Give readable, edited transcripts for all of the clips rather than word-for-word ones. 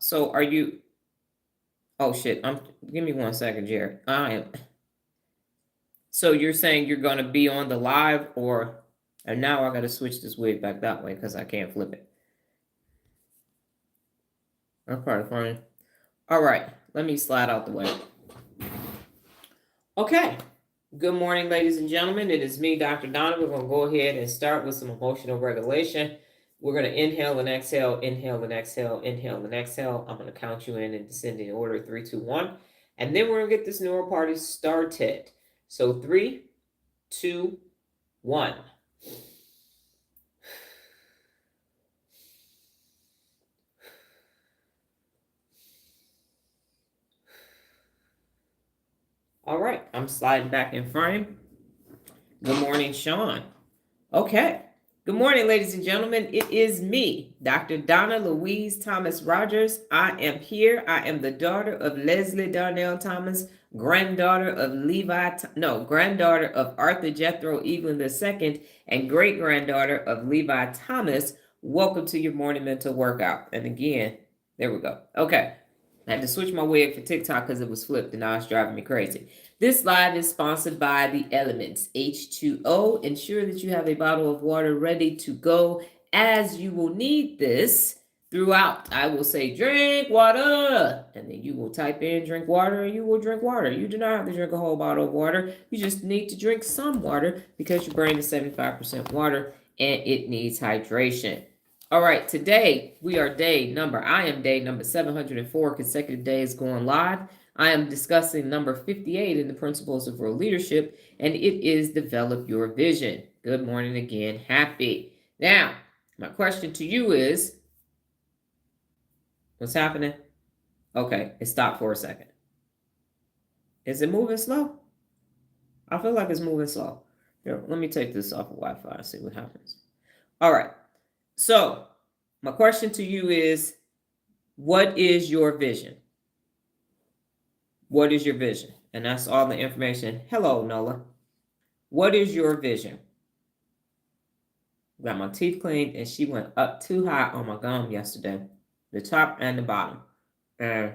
So are you? Oh shit! Give me 1 second, Jared. I am. So you're saying you're gonna be on the live, or? And now I gotta switch this wig back that way because I can't flip it. That's probably funny. All right, let me slide out the way. Okay. Good morning, ladies and gentlemen. It is me, Dr. Donna. We're going to go ahead and start with some emotional regulation. We're going to inhale and exhale, inhale and exhale, inhale and exhale. I'm going to count you in descending order 3, 2, 1. And then we're going to get this neuro party started. So 3, 2, 1. All right, I'm sliding back in frame. Good morning, Sean. Okay. Good morning, ladies and gentlemen. It is me, Dr. Donna Louise Thomas-Rodgers. I am here. I am the daughter of Leslie Darnell Thomas, granddaughter of granddaughter of Arthur Jethro Evelyn II, and great-granddaughter of Levi Thomas. Welcome to your morning mental workout. And again, there we go. Okay. I had to switch my wig for TikTok because it was flipped and now it's driving me crazy. This live is sponsored by The Elements H2O. Ensure that you have a bottle of water ready to go, as you will need this throughout. I will say drink water, and then you will type in drink water and you will drink water. You do not have to drink a whole bottle of water. You just need to drink some water because your brain is 75% water and it needs hydration. All right, today I am day number 704 consecutive days going live. I am discussing number 58 in the principles of real leadership, and it is develop your vision. Good morning again. Happy. Now, my question to you is, what's happening? Okay, it stopped for a second. Is it moving slow? I feel like it's moving slow. Here, let me take this off of Wi-Fi and see what happens. All right. So, my question to you is, what is your vision? What is your vision? And that's all the information. Hello, Nola. What is your vision? Got my teeth cleaned, and she went up too high on my gum yesterday, the top and the bottom. And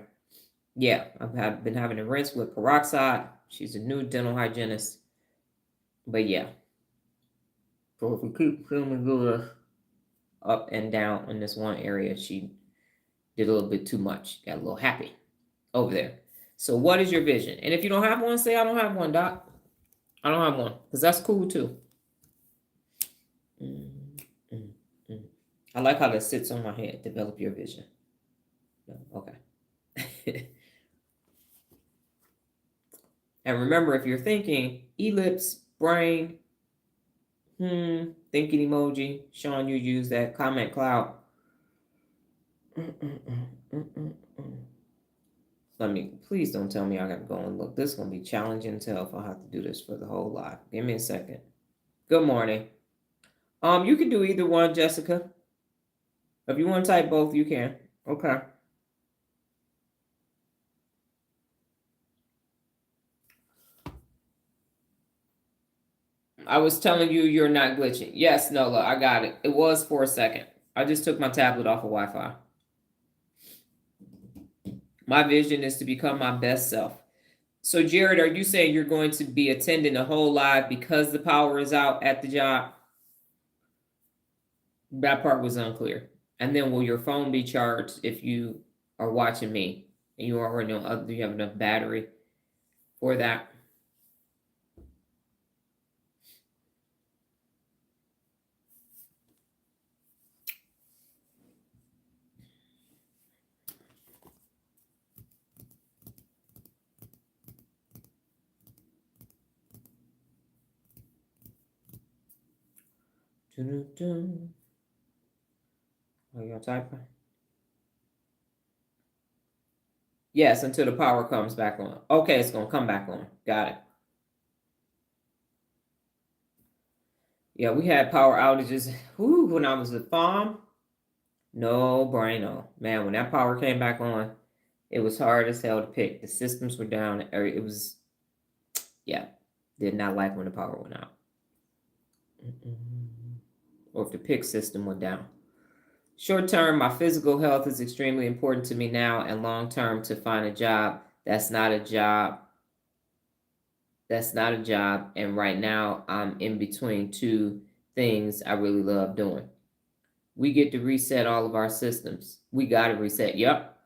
yeah, I've been having to rinse with peroxide. She's a new dental hygienist. But yeah. So if we keep filming this up and down in this one area, she did a little bit too much. Got a little happy over there. So what is your vision? And if you don't have one, say I don't have one, Doc. I don't have one, because that's cool too. I like how that sits on my head. Develop your vision. Okay. And remember, if you're thinking, ellipse, brain, thinking emoji. Sean, you use that comment cloud. Please don't tell me I gotta go and look. This is gonna be challenging as hell if I have to do this for the whole live. Give me a second. Good morning. You can do either one, Jessica. If you want to type both, you can. Okay. I was telling you you're not glitching. Yes, Nola, I got it. It was for a second. I just took my tablet off of Wi-Fi. My vision is to become my best self. So, Jared, are you saying you're going to be attending the whole live because the power is out at the job? That part was unclear. And then will your phone be charged if you are watching me and you already know you have enough battery for that? Are you typing? Yes, until the power comes back on. Okay, it's going to come back on. Got it. Yeah, we had power outages when I was at farm. No bueno. Man, when that power came back on, it was hard as hell to pick. The systems were down. It was, yeah, did not like when the power went out. Or if the pick system went down. Short term, my physical health is extremely important to me now, and long term, to find a job that's not a job. That's not a job. And right now, I'm in between two things I really love doing. We get to reset all of our systems. We got to reset. Yep.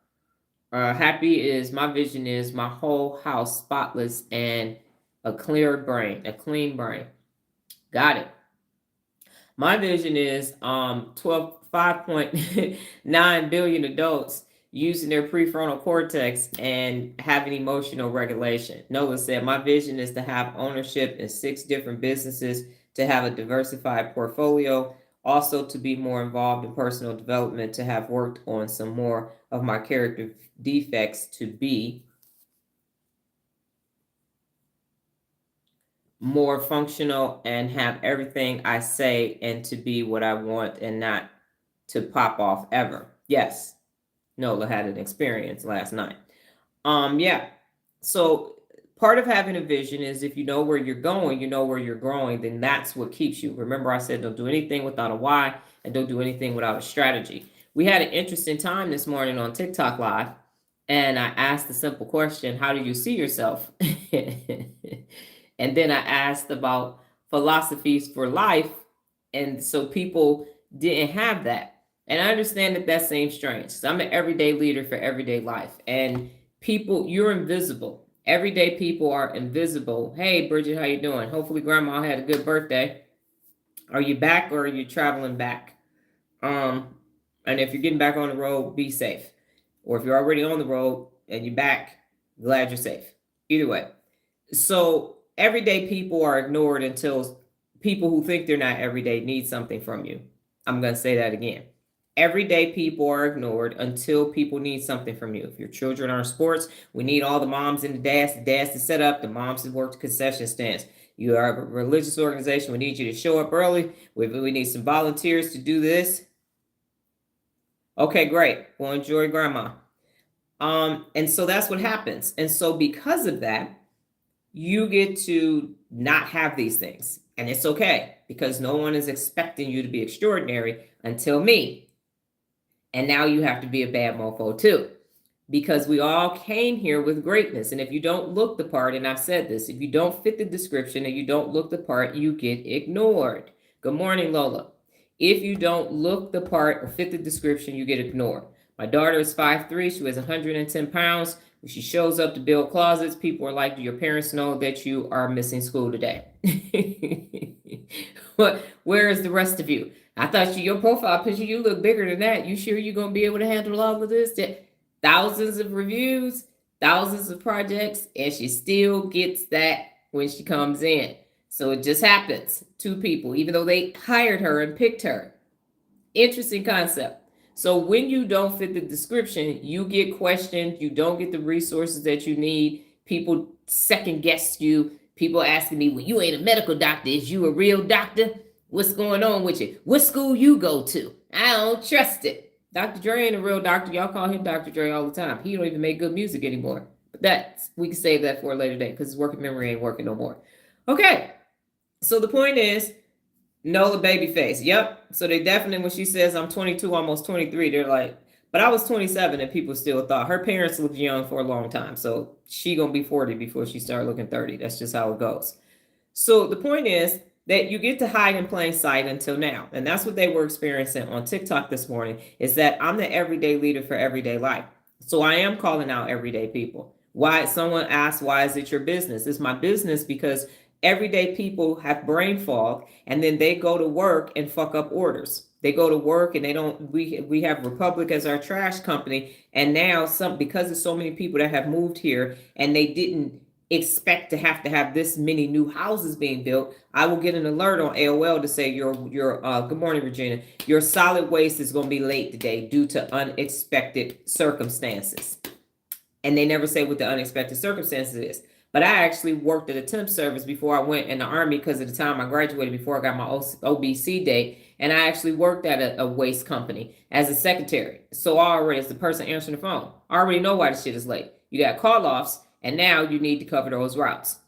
Happy is my vision is my whole house spotless and a clear brain, a clean brain. Got it. My vision is 5.9 billion adults using their prefrontal cortex and having emotional regulation. Nola said, my vision is to have ownership in 6 different businesses, to have a diversified portfolio, also to be more involved in personal development, to have worked on some more of my character defects, to be more functional and have everything I say, and to be what I want and not to pop off ever. Yes. Nola had an experience last night. Yeah. So part of having a vision is if you know where you're going, you know where you're growing, then that's what keeps you. Remember, I said don't do anything without a why and don't do anything without a strategy. We had an interesting time this morning on TikTok Live, and I asked the simple question, how do you see yourself? And then I asked about philosophies for life. And so people didn't have that. And I understand that that seems strange. So I'm an everyday leader for everyday life. And people, you're invisible. Everyday people are invisible. Hey, Bridget, how you doing? Hopefully grandma had a good birthday. Are you back or are you traveling back? And if you're getting back on the road, be safe. Or if you're already on the road and you're back, glad you're safe. Either way. So everyday people are ignored until people who think they're not everyday need something from you. I'm going to say that again. Everyday people are ignored until people need something from you. If your children are in sports, we need all the moms and the dads to set up, the moms to work the concession stands. You are a religious organization, we need you to show up early. We need some volunteers to do this. Okay, great. Well, enjoy grandma. And so that's what happens. And so because of that, you get to not have these things. And it's okay, because no one is expecting you to be extraordinary until me. And now you have to be a bad mofo too, because we all came here with greatness. And if you don't look the part, and I've said this, if you don't fit the description and you don't look the part, you get ignored. Good morning, Lola. If you don't look the part or fit the description, you get ignored. My daughter is 5'3". She weighs 110 pounds. When she shows up to build closets, people are like, do your parents know that you are missing school today? Where is the rest of you? I thought your profile picture, you look bigger than that. You sure you're going to be able to handle all of this? Thousands of reviews, thousands of projects, and she still gets that when she comes in. So it just happens. 2 people, even though they hired her and picked her. Interesting concept. So when you don't fit the description, you get questioned. You don't get the resources that you need. People second guess you. People asking me, well, you ain't a medical doctor. Is you a real doctor? What's going on with you? What school you go to? I don't trust it. Dr. Dre ain't a real doctor. Y'all call him Dr. Dre all the time. He don't even make good music anymore. But we can save that for a later date because his working memory ain't working no more. Okay. So the point is, Nola baby face. Yep. So they definitely, when she says I'm 22, almost 23, they're like, but I was 27 and people still thought her parents looked young for a long time. So she gonna be 40 before she started looking 30. That's just how it goes. So the point is that you get to hide in plain sight until now. And that's what they were experiencing on TikTok this morning, is that I'm the everyday leader for everyday life. So I am calling out everyday people. Why? Someone asked, why is it your business? It's my business because everyday people have brain fog, and then they go to work and fuck up orders. They go to work and they don't, we have Republic as our trash company. And now because there's so many people that have moved here and they didn't expect to have this many new houses being built, I will get an alert on AOL to say your good morning, Regina, your solid waste is going to be late today due to unexpected circumstances. And they never say what the unexpected circumstances is. But I actually worked at a temp service before I went in the Army, because at the time I graduated, before I got my OBC date. And I actually worked at a waste company as a secretary. So I already, as the person answering the phone, I already know why the shit is late. You got call-offs, and now you need to cover those routes.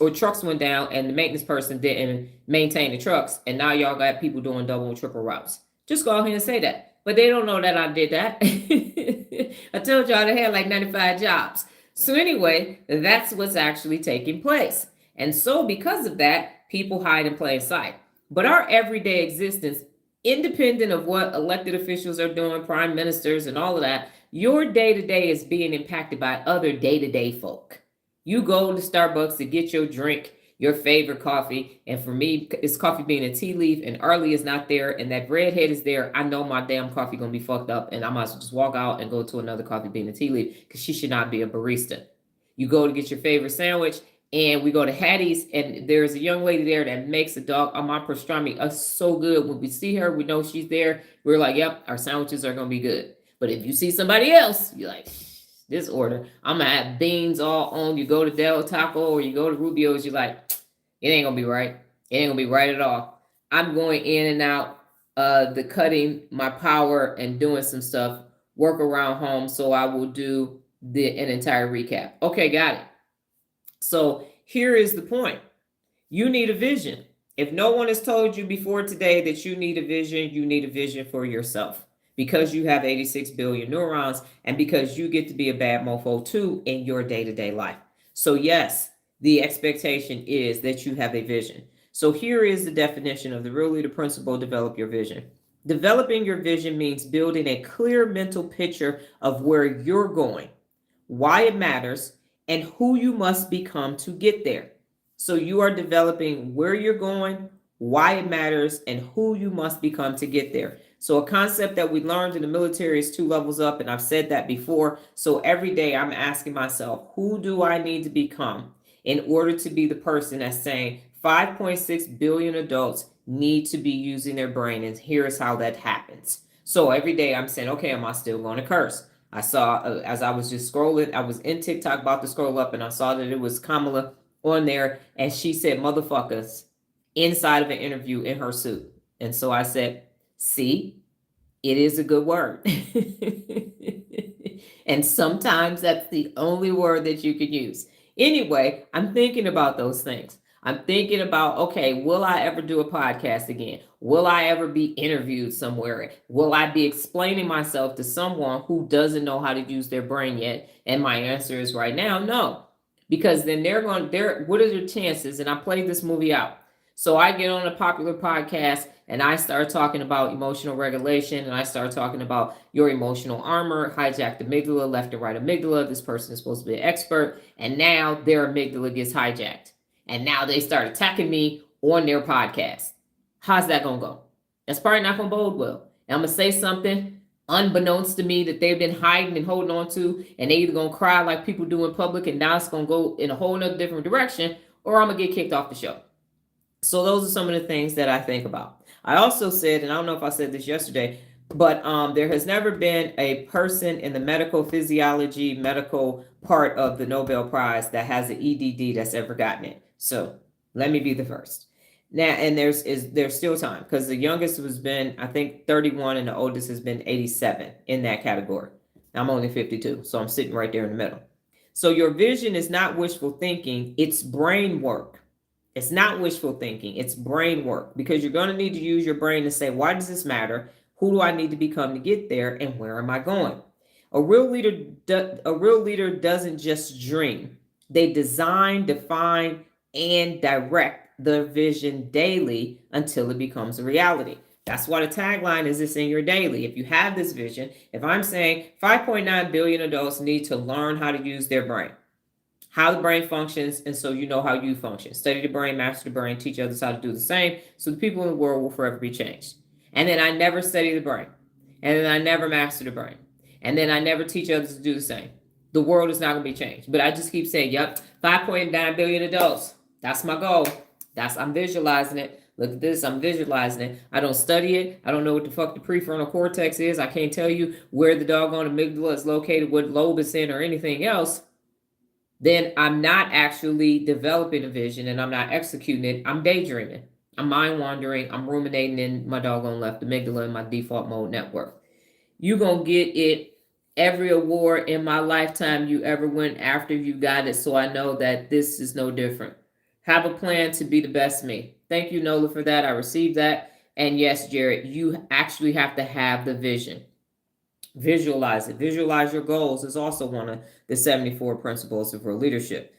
Or trucks went down and the maintenance person didn't maintain the trucks, and now y'all got people doing double and triple routes. Just go ahead and say that. but they don't know that I did that. I told y'all I had like 95 jobs. So anyway, that's what's actually taking place. And so because of that, people hide in plain sight. But our everyday existence, independent of what elected officials are doing, prime ministers and all of that, your day-to-day is being impacted by other day-to-day folk. You go to Starbucks to get your drink, your favorite coffee. And for me, it's coffee bean and tea leaf, and Arlie is not there, and that redhead is there. I know my damn coffee gonna be fucked up, and I might as well just walk out and go to another coffee bean and tea leaf because she should not be a barista. You go to get your favorite sandwich, and we go to Hattie's, and there's a young lady there that makes a dog on my pastrami. So good. When we see her, we know she's there. We're like, yep, our sandwiches are gonna be good. But if you see somebody else, you're like, this order, I'm gonna have beans all on. You go to Del Taco or you go to Rubio's, you're like, it ain't gonna be right. It ain't gonna be right at all. I'm going in and out the cutting my power and doing some stuff, work around home. So I will do an entire recap. Okay, got it. So here is the point. You need a vision. If no one has told you before today that you need a vision, you need a vision for yourself. Because you have 86 billion neurons and because you get to be a bad mofo too in your day-to-day life. So yes, the expectation is that you have a vision. So here is the definition of the real leader principle: develop your vision. Developing your vision means building a clear mental picture of where you're going, why it matters, and who you must become to get there. So you are developing where you're going, why it matters, and who you must become to get there. So a concept that we learned in the military is 2 levels up, and I've said that before. So every day I'm asking myself, who do I need to become in order to be the person that's saying 5.6 billion adults need to be using their brain, and here's how that happens. So every day I'm saying, okay, am I still going to curse? I saw, as I was just scrolling, I was in TikTok about to scroll up, and I saw that it was Kamala on there, and she said motherfuckers inside of an interview in her suit. And so I said, see, it is a good word. And sometimes that's the only word that you can use. Anyway, I'm thinking about those things. I'm thinking about, okay, will I ever do a podcast again? Will I ever be interviewed somewhere? Will I be explaining myself to someone who doesn't know how to use their brain yet? And my answer is right now, no. Because then what are their chances? And I played this movie out. So I get on a popular podcast and I start talking about emotional regulation, and I start talking about your emotional armor, hijacked amygdala, left and right amygdala. This person is supposed to be an expert, and now their amygdala gets hijacked. And now they start attacking me on their podcast. How's that going to go? That's probably not going to bode well. And I'm going to say something unbeknownst to me that they've been hiding and holding on to, and they either going to cry like people do in public, and now it's going to go in a whole nother different direction, or I'm going to get kicked off the show. So those are some of the things that I think about. I also said, and I don't know if I said this yesterday, but there has never been a person in the medical physiology, medical part of the Nobel Prize that has an EDD that's ever gotten it. So let me be the first. Now, and there's still time, because the youngest has been, I think, 31, and the oldest has been 87 in that category. I'm only 52, so I'm sitting right there in the middle. So your vision is not wishful thinking, it's brain work. It's not wishful thinking, it's brain work, because you're going to need to use your brain to say, why does this matter? Who do I need to become to get there? And where am I going? A real leader doesn't just dream. They design, define, and direct the vision daily until it becomes a reality. That's why the tagline is this in your daily. If you have this vision, if I'm saying 5.9 billion adults need to learn how to use their brain, how the brain functions, and so you know how you function. Study the brain, master the brain, teach others how to do the same, so the people in the world will forever be changed. And then I never study the brain. And then I never master the brain. And then I never teach others to do the same. The world is not going to be changed. But I just keep saying, yep, 5.9 billion adults. That's my goal. I'm visualizing it. Look at this, I'm visualizing it. I don't study it. I don't know what the fuck the prefrontal cortex is. I can't tell you where the doggone amygdala is located, what lobe it's in, or anything else. Then I'm not actually developing a vision, and I'm not executing it. I'm daydreaming. I'm mind wandering. I'm ruminating in my doggone left amygdala in my default mode network. You're going to get it every award in my lifetime you ever went after you got it, so I know that this is no different. Have a plan to be the best me. Thank you, Nola, for that. I received that. And yes, Jared, you actually have to have the vision. Visualize it. Visualize your goals is also one of the 74 principles of real leadership.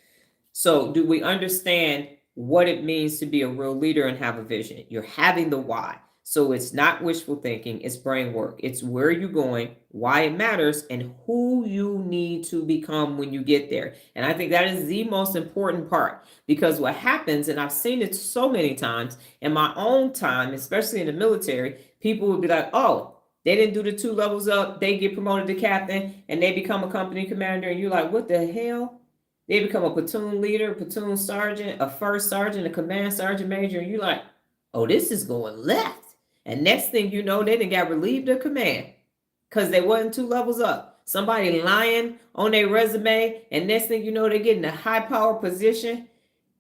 So, do we understand what it means to be a real leader and have a vision? You're having the why. So, it's not wishful thinking, it's brain work. It's where you're going, why it matters, and who you need to become when you get there. And I think that is the most important part, because what happens, and I've seen it so many times in my own time, especially in the military, people would be like, oh, they didn't do the 2 levels up, they get promoted to captain, and they become a company commander, and you're like, what the hell? They become a platoon leader, a platoon sergeant, a first sergeant, a command sergeant major, and you're like, oh, this is going left. And next thing you know, they done got relieved of command because they wasn't 2 levels up. Somebody lying on their resume, and next thing you know, they get in a high power position,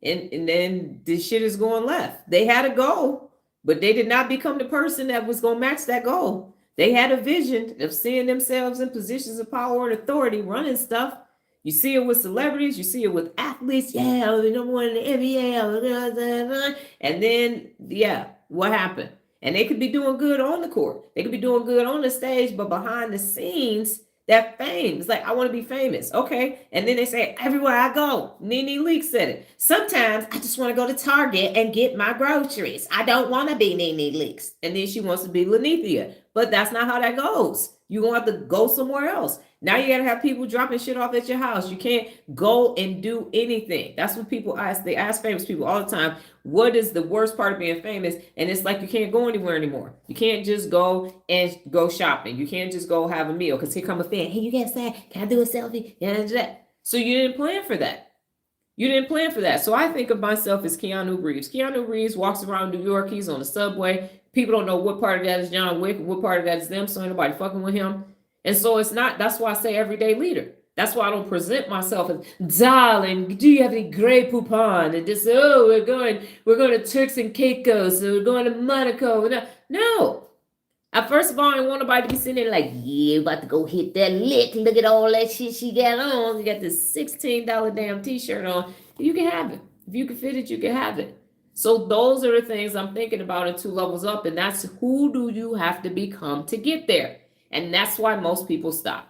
and then this shit is going left. They had a goal, but they did not become the person that was going to match that goal. They had a vision of seeing themselves in positions of power and authority, running stuff. You see it with celebrities, you see it with athletes. Yeah, the number one in the NBA. And then, yeah, what happened? And they could be doing good on the court. They could be doing good on the stage, but behind the scenes, that fame. It's like, I want to be famous. Okay. And then they say, everywhere I go, Nene Leakes said it. Sometimes I just want to go to Target and get my groceries. I don't want to be Nene Leakes. And then she wants to be Lanithia. But that's not how that goes. You're going to have to go somewhere else. Now you got to have people dropping shit off at your house. You can't go and do anything. That's what people ask. They ask famous people all the time, what is the worst part of being famous? And it's like, you can't go anywhere anymore. You can't just go and go shopping. You can't just go have a meal because here come a fan. Hey, you guys say, can I do a selfie? Yeah. So you didn't plan for that. You didn't plan for that. So I think of myself as Keanu Reeves. Keanu Reeves walks around New York. He's on the subway. People don't know what part of that is John Wick, what part of that is them. So ain't nobody fucking with him. And so it's not, that's why I say everyday leader. That's why I don't present myself as, darling, do you have any Grey Poupon? And just, oh, we're going to Turks and Caicos, and we're going to Monaco. No. First of all, I don't want nobody to be sitting there like, yeah, about to go hit that lick. Look at all that shit she got on. You got this $16 damn t-shirt on. You can have it. If you can fit it, you can have it. So those are the things I'm thinking about in 2 levels up. And that's, who do you have to become to get there? And that's why most people stop.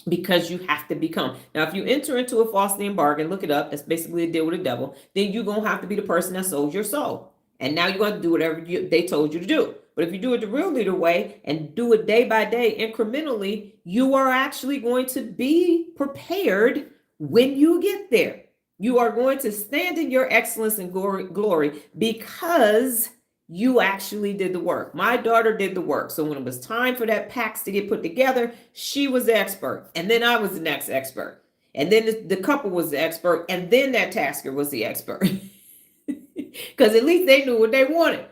Because you have to become. Now, if you enter into a falsity and bargain, look it up. That's basically a deal with the devil. Then you're going to have to be the person that sold your soul. And now you're going to do whatever they told you to do. But if you do it the real leader way and do it day by day, incrementally, you are actually going to be prepared when you get there. You are going to stand in your excellence and glory because you actually did the work. My daughter did the work. So when it was time for that PAX to get put together, she was the expert. And then I was the next expert. And then the couple was the expert. And then that tasker was the expert. Because at least they knew what they wanted.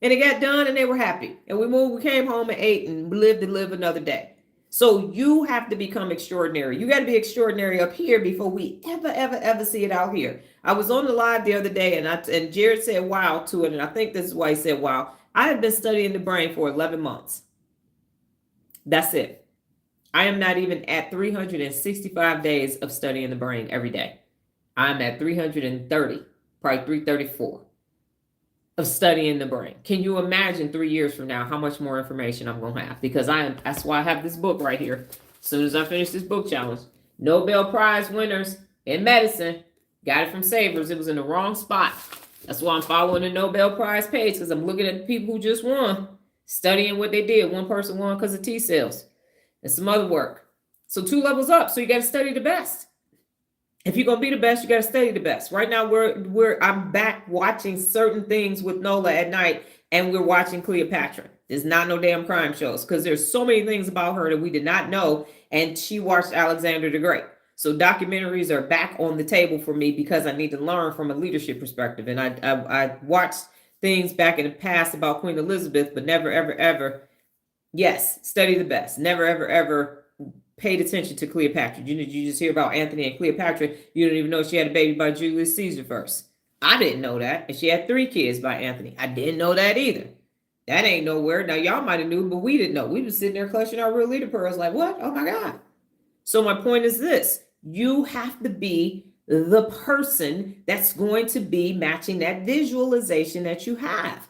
And it got done and they were happy. And we came home and ate and lived to live another day. So you have to become extraordinary. You got to be extraordinary up here before we ever see it out here. I was on the live the other day and Jared said wow to it. And I think this is why he said wow. I have been studying the brain for 11 months. That's it. I am not even at 365 days of studying the brain every day. I'm at 330, probably 334 of studying the brain. Can you imagine 3 years from now how much more information I'm going to have? Because that's why I have this book right here. As soon as I finish this book challenge, Nobel Prize winners in medicine, got it from Savers. It was in the wrong spot. That's why I'm following the Nobel Prize page, because I'm looking at the people who just won, studying what they did. One person won because of T cells and some other work. So 2 levels up. So you got to study the best. If you're gonna be the best, you gotta study the best. Right now, I'm back watching certain things with Nola at night, and we're watching Cleopatra. There's not no damn crime shows because there's so many things about her that we did not know, and she watched Alexander the Great. So documentaries are back on the table for me because I need to learn from a leadership perspective. And I watched things back in the past about Queen Elizabeth, but never ever, yes, study the best. Never ever paid attention to Cleopatra. You just hear about Anthony and Cleopatra. You don't even know she had a baby by Julius Caesar first. I didn't know that. And she had 3 kids by Anthony. I didn't know that either. That ain't nowhere. Now, y'all might have knew, but we didn't know. We was sitting there clutching our real leader pearls like, what? Oh, my God. So my point is this. You have to be the person that's going to be matching that visualization that you have.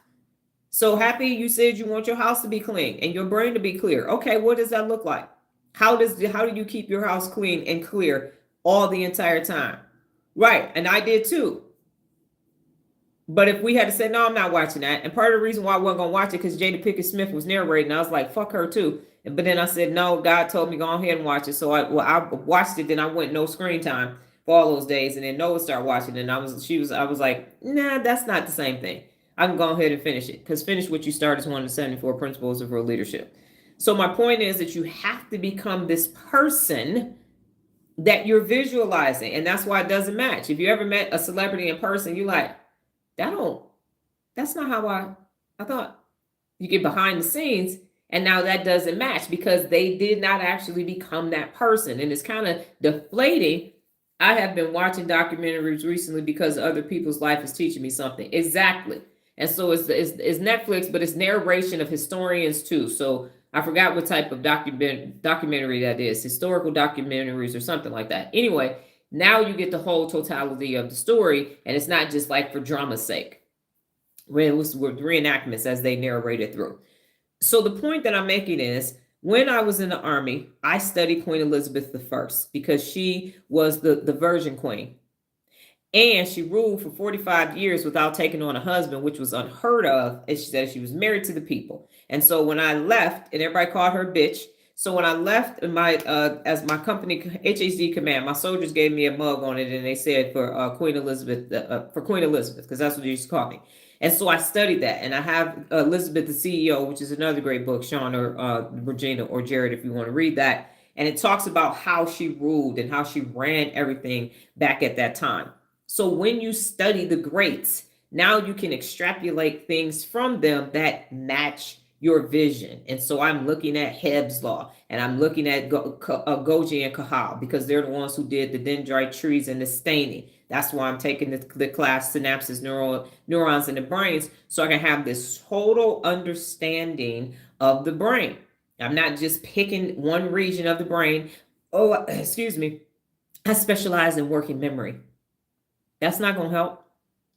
So Happy, you said you want your house to be clean and your brain to be clear. Okay, what does that look like? How do you keep your house clean and clear all the entire time? Right, and I did too. But if we had to say, no, I'm not watching that. And part of the reason why I wasn't going to watch it because Jada Pinkett Smith was narrating. I was like, fuck her too. But then I said, no, God told me go ahead and watch it. So I watched it. Then I went no screen time for all those days. And then Noah started watching it. And I was like, nah, that's not the same thing. I can go ahead and finish it. Because finish what you start is one of the 74 principles of real leadership. So my point is that you have to become this person that you're visualizing. And that's why it doesn't match. If you ever met a celebrity in person, you're like, that's not how I thought. You get behind the scenes and now that doesn't match because they did not actually become that person. And it's kind of deflating. I have been watching documentaries recently because other people's life is teaching me something. Exactly. And so it's Netflix, but it's narration of historians too. So I forgot what type of documentary that is, historical documentaries or something like that. Anyway, now you get the whole totality of the story, and it's not just like for drama's sake. It was with reenactments as they narrated through. So the point that I'm making is, when I was in the Army, I studied Queen Elizabeth I because she was the Virgin Queen. And she ruled for 45 years without taking on a husband, which was unheard of. And she said she was married to the people. And so when I left, and everybody called her a bitch. So when I left my as my company HHD command, my soldiers gave me a mug on it, and they said for Queen Elizabeth, because that's what they used to call me. And so I studied that, and I have Elizabeth the CEO, which is another great book, Sean or Regina or Jared, if you want to read that. And it talks about how she ruled and how she ran everything back at that time. So when you study the greats, now you can extrapolate things from them that match your vision. And so I'm looking at Hebb's law, and I'm looking at Golgi and Cahal, because they're the ones who did the dendrite trees and the staining. That's why I'm taking the class synapses, neurons in the brains, so I can have this total understanding of the brain. I'm not just picking one region of the brain. Oh, excuse me. I specialize in working memory. That's not going to help.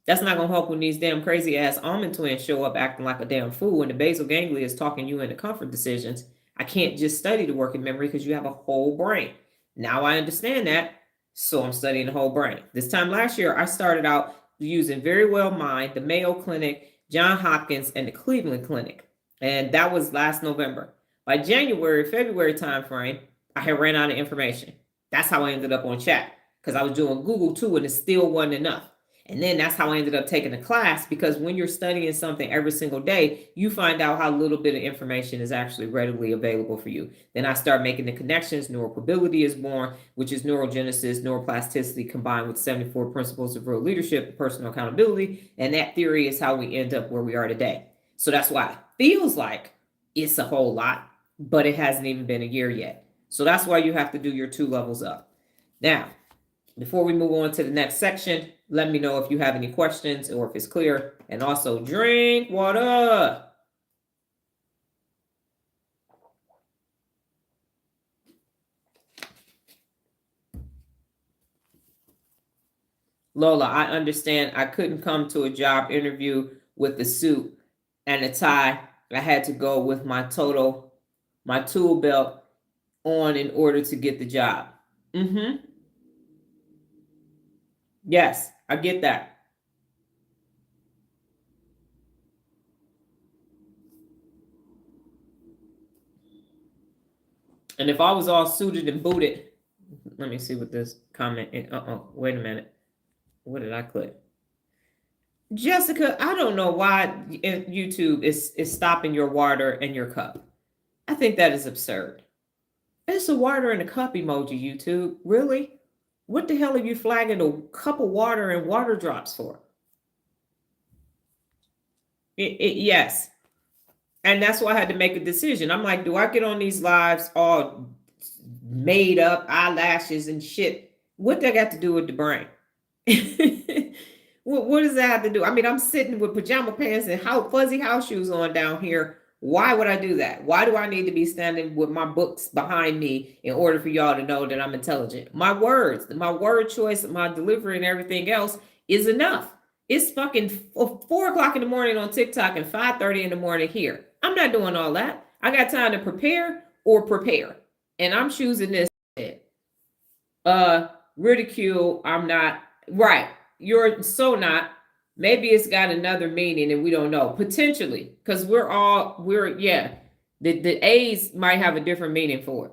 That's not going to help when these damn crazy ass almond twins show up acting like a damn fool and the basal ganglia is talking you into comfort decisions. I can't just study the working memory because you have a whole brain. Now I understand that, so I'm studying the whole brain. This time last year, I started out using Very Well Mind, the Mayo Clinic, Johns Hopkins, and the Cleveland Clinic. And that was last November. By January, February timeframe, I had ran out of information. That's how I ended up on chat, because I was doing Google too, and it still wasn't enough. And then that's how I ended up taking the class, because when you're studying something every single day, you find out how little bit of information is actually readily available for you. Then I start making the connections. Neuroprobability is born, which is neurogenesis, neuroplasticity combined with 74 principles of real leadership and personal accountability. And that theory is how we end up where we are today. So that's why it feels like it's a whole lot, but it hasn't even been a year yet. So that's why you have to do your 2 levels up. Now, before we move on to the next section, let me know if you have any questions or if it's clear. And also, drink water. Lola, I understand I couldn't come to a job interview with the suit and a tie. I had to go with my tool belt on in order to get the job. Yes, I get that. And if I was all suited and booted, let me see what this comment is. Wait a minute. What did I click? Jessica, I don't know why YouTube is stopping your water and your cup. I think that is absurd. It's a water in a cup emoji, YouTube. Really? What the hell are you flagging a cup of water and water drops for? Yes. And that's why I had to make a decision. I'm like, do I get on these lives all made up, eyelashes and shit? What that got to do with the brain? What does that have to do? I mean, I'm sitting with pajama pants and fuzzy house shoes on down here. Why would I do that? Why do I need to be standing with my books behind me in order for y'all to know that I'm intelligent? My words, my word choice, my delivery and everything else is enough. It's fucking 4 o'clock in the morning on TikTok and 5:30 in the morning here. I'm not doing all that. I got time to prepare or prepare. And I'm choosing this. Ridicule, I'm not. Right. You're so not. Maybe it's got another meaning and we don't know. Potentially. Because yeah. The A's might have a different meaning for it.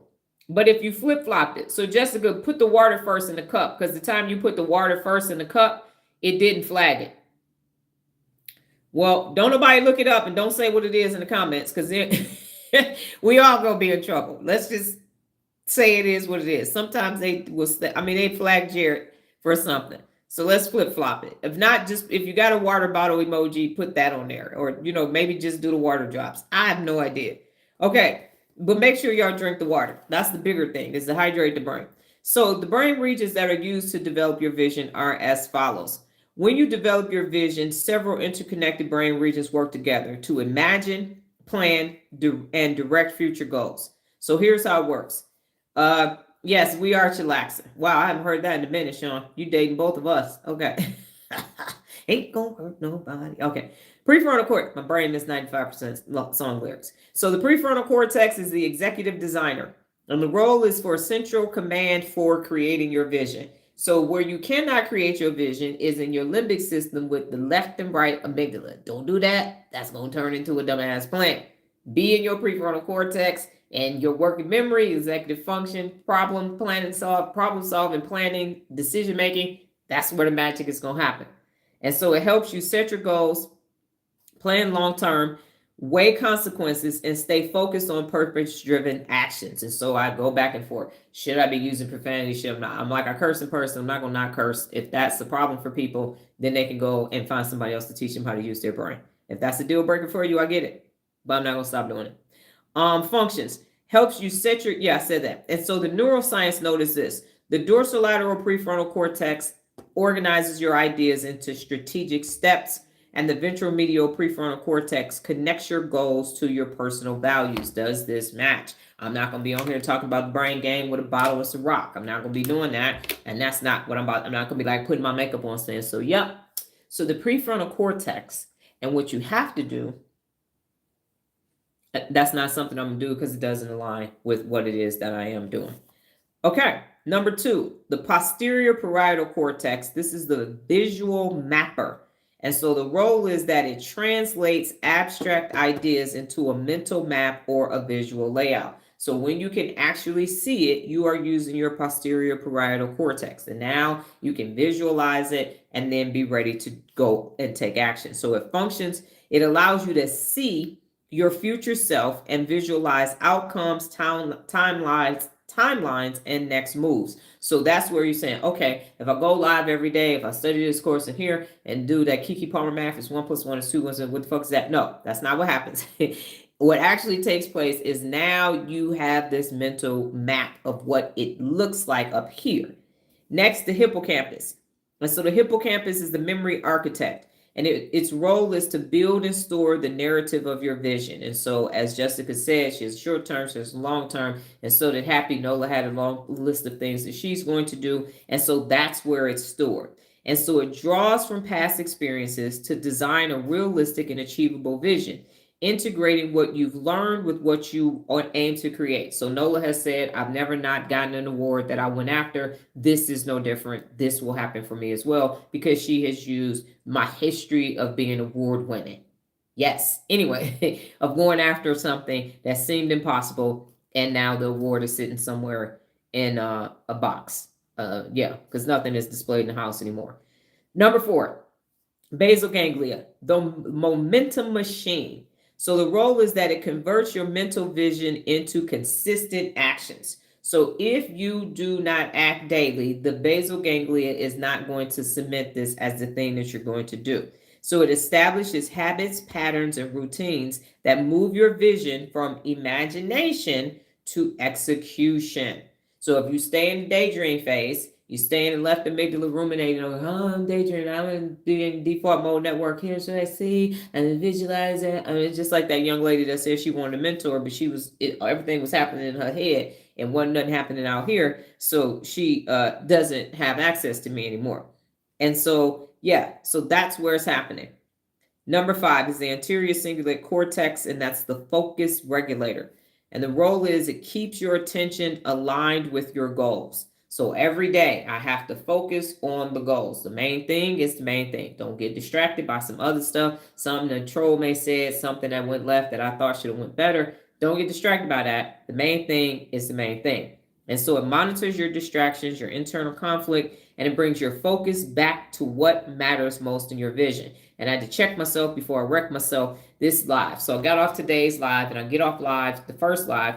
But if you flip-flopped it, so Jessica, put the water first in the cup, because the time you put the water first in the cup, it didn't flag it. Well, don't nobody look it up and don't say what it is in the comments, because then we all gonna be in trouble. Let's just say it is what it is. Sometimes they flag Jared for something. So let's flip flop it. If not, just if you got a water bottle emoji, put that on there. Or, maybe just do the water drops. I have no idea. Okay. But make sure y'all drink the water. That's the bigger thing, is to hydrate the brain. So the brain regions that are used to develop your vision are as follows. When you develop your vision, several interconnected brain regions work together to imagine, plan, and direct future goals. So here's how it works. Yes, we are chillaxing. Wow, I haven't heard that in a minute, Sean. You dating both of us. Okay. Ain't gonna hurt nobody. Okay. Prefrontal cortex. My brain is 95% song lyrics. So the prefrontal cortex is the executive designer, and the role is for central command for creating your vision. So where you cannot create your vision is in your limbic system with the left and right amygdala. Don't do that. That's going to turn into a dumbass plan. Be in your prefrontal cortex and your working memory, executive function, problem solving, planning, decision making. That's where the magic is going to happen. And so it helps you set your goals, plan long term, weigh consequences, and stay focused on purpose-driven actions. And so I go back and forth. Should I be using profanity? Should I not? I'm like a cursing person. I'm not going to not curse. If that's the problem for people, then they can go and find somebody else to teach them how to use their brain. If that's a deal breaker for you, I get it. But I'm not going to stop doing it. Functions. Helps you set your... Yeah, I said that. And so the neuroscience noticed this. The dorsolateral prefrontal cortex organizes your ideas into strategic steps, and the ventromedial prefrontal cortex connects your goals to your personal values. Does this match? I'm not going to be on here talking about the brain game with a bottle of Ciroc. I'm not going to be doing that. And that's not what I'm about. I'm not going to be like putting my makeup on saying, so, yep. So the prefrontal cortex, and what you have to do, that's not something I'm going to do because it doesn't align with what it is that I am doing. Okay. Number 2, the posterior parietal cortex. This is the visual mapper. And so the role is that it translates abstract ideas into a mental map or a visual layout. So when you can actually see it, you are using your posterior parietal cortex. And now you can visualize it and then be ready to go and take action. So it functions, it allows you to see your future self and visualize outcomes, timelines, and next moves. So that's where you're saying, okay, if I go live every day, if I study this course in here and do that Kiki Palmer math is 1 + 1 is 2, what the fuck is that? No, that's not what happens. What actually takes place is now you have this mental map of what it looks like up here. Next, the hippocampus. And so the hippocampus is the memory architect. And its role is to build and store the narrative of your vision. And so, as Jessica said, she has short term, she has long term. And so did Happy. Nola had a long list of things that she's going to do. And so that's where it's stored. And so it draws from past experiences to design a realistic and achievable vision, integrating what you've learned with what you aim to create. So Nola has said, I've never not gotten an award that I went after. This is no different. This will happen for me as well, because she has used my history of being award winning. Yes. Anyway, of going after something that seemed impossible. And now the award is sitting somewhere in a box. Because nothing is displayed in the house anymore. Number 4, basal ganglia, the momentum machine. So the role is that it converts your mental vision into consistent actions. So if you do not act daily, the basal ganglia is not going to cement this as the thing that you're going to do. So it establishes habits, patterns, and routines that move your vision from imagination to execution. So if you stay in the daydream phase, you stay in the left amygdala ruminating, I'm daydreaming, I'm in default mode network. Here, should I see and visualize it? I mean, it's just like that young lady that said she wanted a mentor, but everything was happening in her head and wasn't nothing happening out here. So she doesn't have access to me anymore. And so Yeah, so that's where it's happening. Number 5 is the anterior cingulate cortex, and that's the focus regulator. And the role is it keeps your attention aligned with your goals. So every day I have to focus on the goals. The main thing is the main thing. Don't get distracted by some other stuff. Something the troll may say, something that went left that I thought should have went better. Don't get distracted by that. The main thing is the main thing. And so it monitors your distractions, your internal conflict, and it brings your focus back to what matters most in your vision. And I had to check myself before I wrecked myself this live. So I got off today's live, and I get off live, the first live,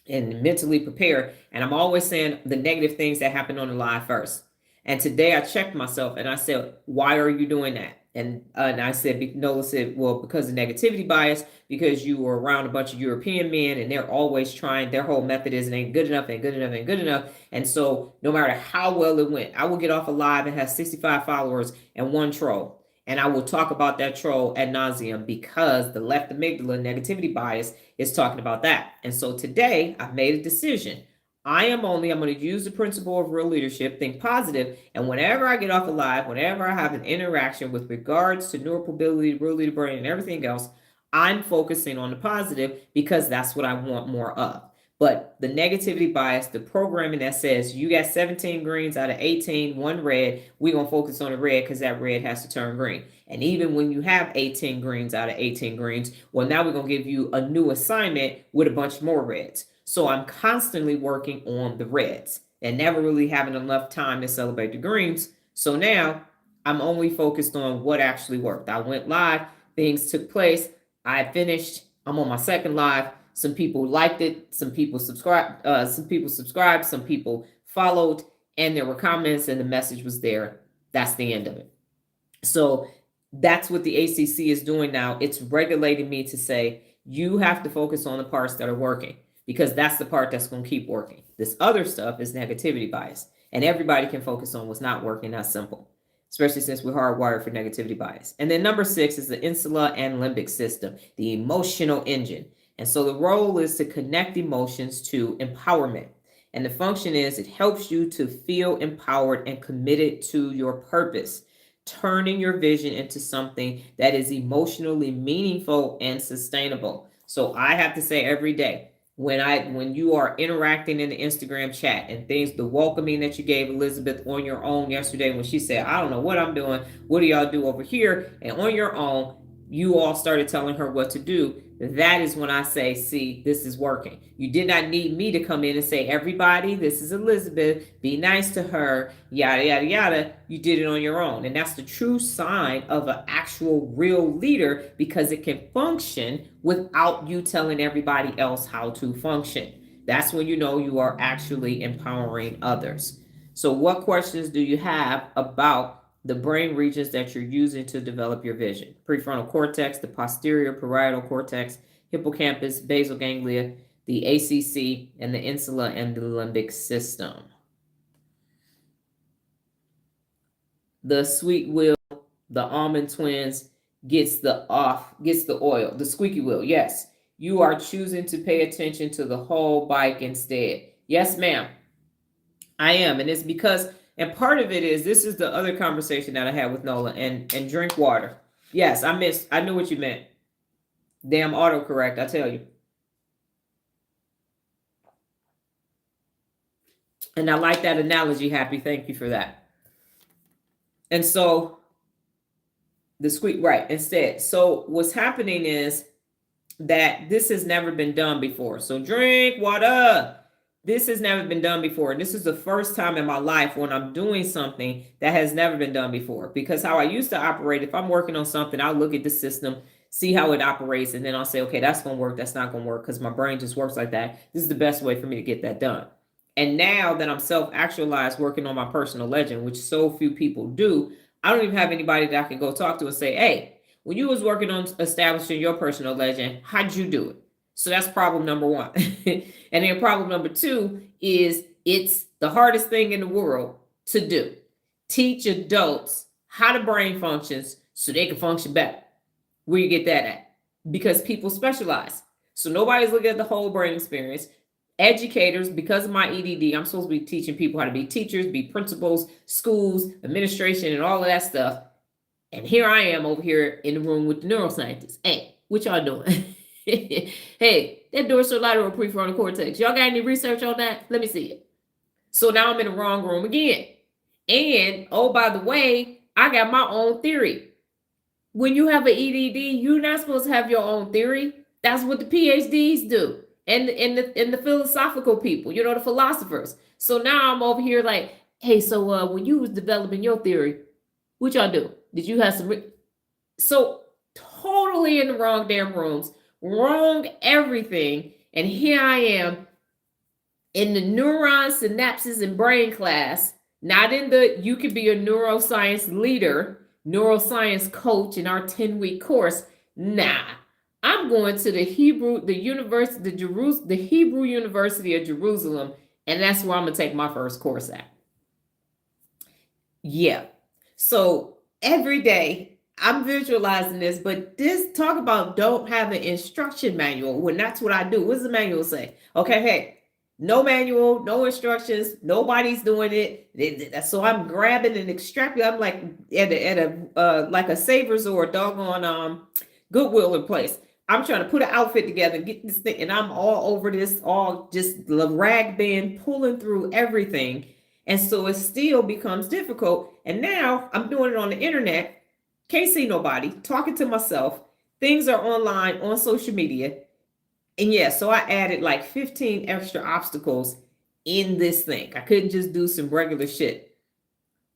and mentally prepare. And I'm always saying the negative things that happen on the live first. And today I checked myself and I said, why are you doing that? And I said, Nola said, well, because of negativity bias, because you were around a bunch of European men and they're always trying, their whole method is it ain't good enough, ain't good enough, ain't good enough. And so no matter how well it went, I will get off a live and have 65 followers and one troll. And I will talk about that troll ad nauseum because the left amygdala negativity bias is talking about that. And so today I've made a decision. I'm going to use the principle of real leadership, think positive, and whenever I get off a live, whenever I have an interaction with regards to neuromobility, real leader brain, and everything else, I'm focusing on the positive because that's what I want more of. But the negativity bias, the programming that says you got 17 greens out of 18, one red, we're going to focus on the red because that red has to turn green. And even when you have 18 greens out of 18 greens, well, now we're going to give you a new assignment with a bunch more reds. So I'm constantly working on the reds and never really having enough time to celebrate the greens. So now I'm only focused on what actually worked. I went live, things took place, I finished, I'm on my second live. Some people liked it, some people subscribed, some people followed, and there were comments and the message was there. That's the end of it. So that's what the ACC is doing now. It's regulating me to say, you have to focus on the parts that are working because that's the part that's going to keep working. This other stuff is negativity bias, and everybody can focus on what's not working. That's simple, especially since we're hardwired for negativity bias. And then number 6 is the insula and limbic system, the emotional engine. And so the role is to connect emotions to empowerment. And the function is it helps you to feel empowered and committed to your purpose, turning your vision into something that is emotionally meaningful and sustainable. So I have to say every day, when you are interacting in the Instagram chat and things, the welcoming that you gave Elizabeth on your own yesterday when she said, I don't know what I'm doing, what do y'all do over here? And on your own, you all started telling her what to do. That is when I say, see, this is working. You did not need me to come in and say, everybody, this is Elizabeth, be nice to her, yada, yada, yada. You did it on your own. And that's the true sign of an actual real leader because it can function without you telling everybody else how to function. That's when you know you are actually empowering others. So what questions do you have about the brain regions that you're using to develop your vision? Prefrontal cortex, the posterior parietal cortex, hippocampus, basal ganglia, the ACC, and the insula and the limbic system. The sweet wheel, the almond twins gets the oil, the squeaky wheel. Yes, you are choosing to pay attention to the whole bike instead. Yes, ma'am, I am. And it's because, and part of it is, this is the other conversation that I had with Nola, and drink water. Yes, I knew what you meant. Damn autocorrect, I tell you. And I like that analogy, Happy. Thank you for that. And so the squeak, right, instead. So what's happening is that this has never been done before. So drink water. This has never been done before. And this is the first time in my life when I'm doing something that has never been done before. Because how I used to operate, if I'm working on something, I'll look at the system, see how it operates, and then I'll say, okay, that's going to work, that's not going to work, because my brain just works like that. This is the best way for me to get that done. And now that I'm self-actualized working on my personal legend, which so few people do, I don't even have anybody that I can go talk to and say, hey, when you was working on establishing your personal legend, how'd you do it? So that's problem number 1. And then problem number 2 is it's the hardest thing in the world to do. Teach adults how the brain functions so they can function better. Where you get that at? Because people specialize. So nobody's looking at the whole brain experience. educators, because of my EDD, I'm supposed to be teaching people how to be teachers, be principals, schools, administration, and all of that stuff. And here I am over here in the room with the neuroscientists. Hey, what y'all doing? Hey, that dorsolateral prefrontal cortex. Y'all got any research on that? Let me see it. So now I'm in the wrong room again. And oh, by the way, I got my own theory. When you have an EDD, you're not supposed to have your own theory. That's what the PhDs do. And the philosophical people, you know, the philosophers. So now I'm over here like, hey, so when you was developing your theory, what y'all do? Did you have some? So totally in the wrong damn rooms, wrong everything. And here I am in the neurons, synapses, and brain class, not in the, you could be a neuroscience leader, neuroscience coach in our 10-week course. Nah, I'm going to the Hebrew University of Jerusalem, and that's where I'm gonna take my first course at. Yeah. So every day I'm visualizing this, but this talk about don't have an instruction manual when that's what I do. What does the manual say? Okay, hey, no manual, no instructions, nobody's doing it. So I'm grabbing and extracting. I'm like at a like a Savers or a doggone Goodwill in place. I'm trying to put an outfit together and get this thing, and I'm all over this, all just the rag band pulling through everything. And so it still becomes difficult. And now I'm doing it on the internet, can't see nobody, talking to myself. Things are online on social media. And yeah, so I added like 15 extra obstacles in this thing. I couldn't just do some regular shit.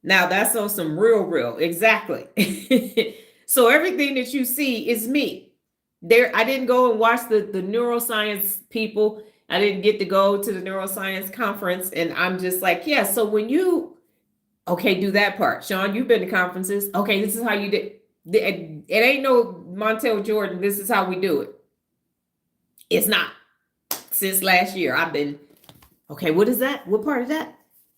Now that's on some real, exactly. So everything that you see is me. There, I didn't go and watch the neuroscience people. I didn't get to go to the neuroscience conference. And I'm just like, yeah, so when you, okay, do that part. Sean, you've been to conferences. Okay, this is how you did. It ain't no Montel Jordan. This is how we do it. It's not. Since last year, I've been, okay, what is that? What part of that?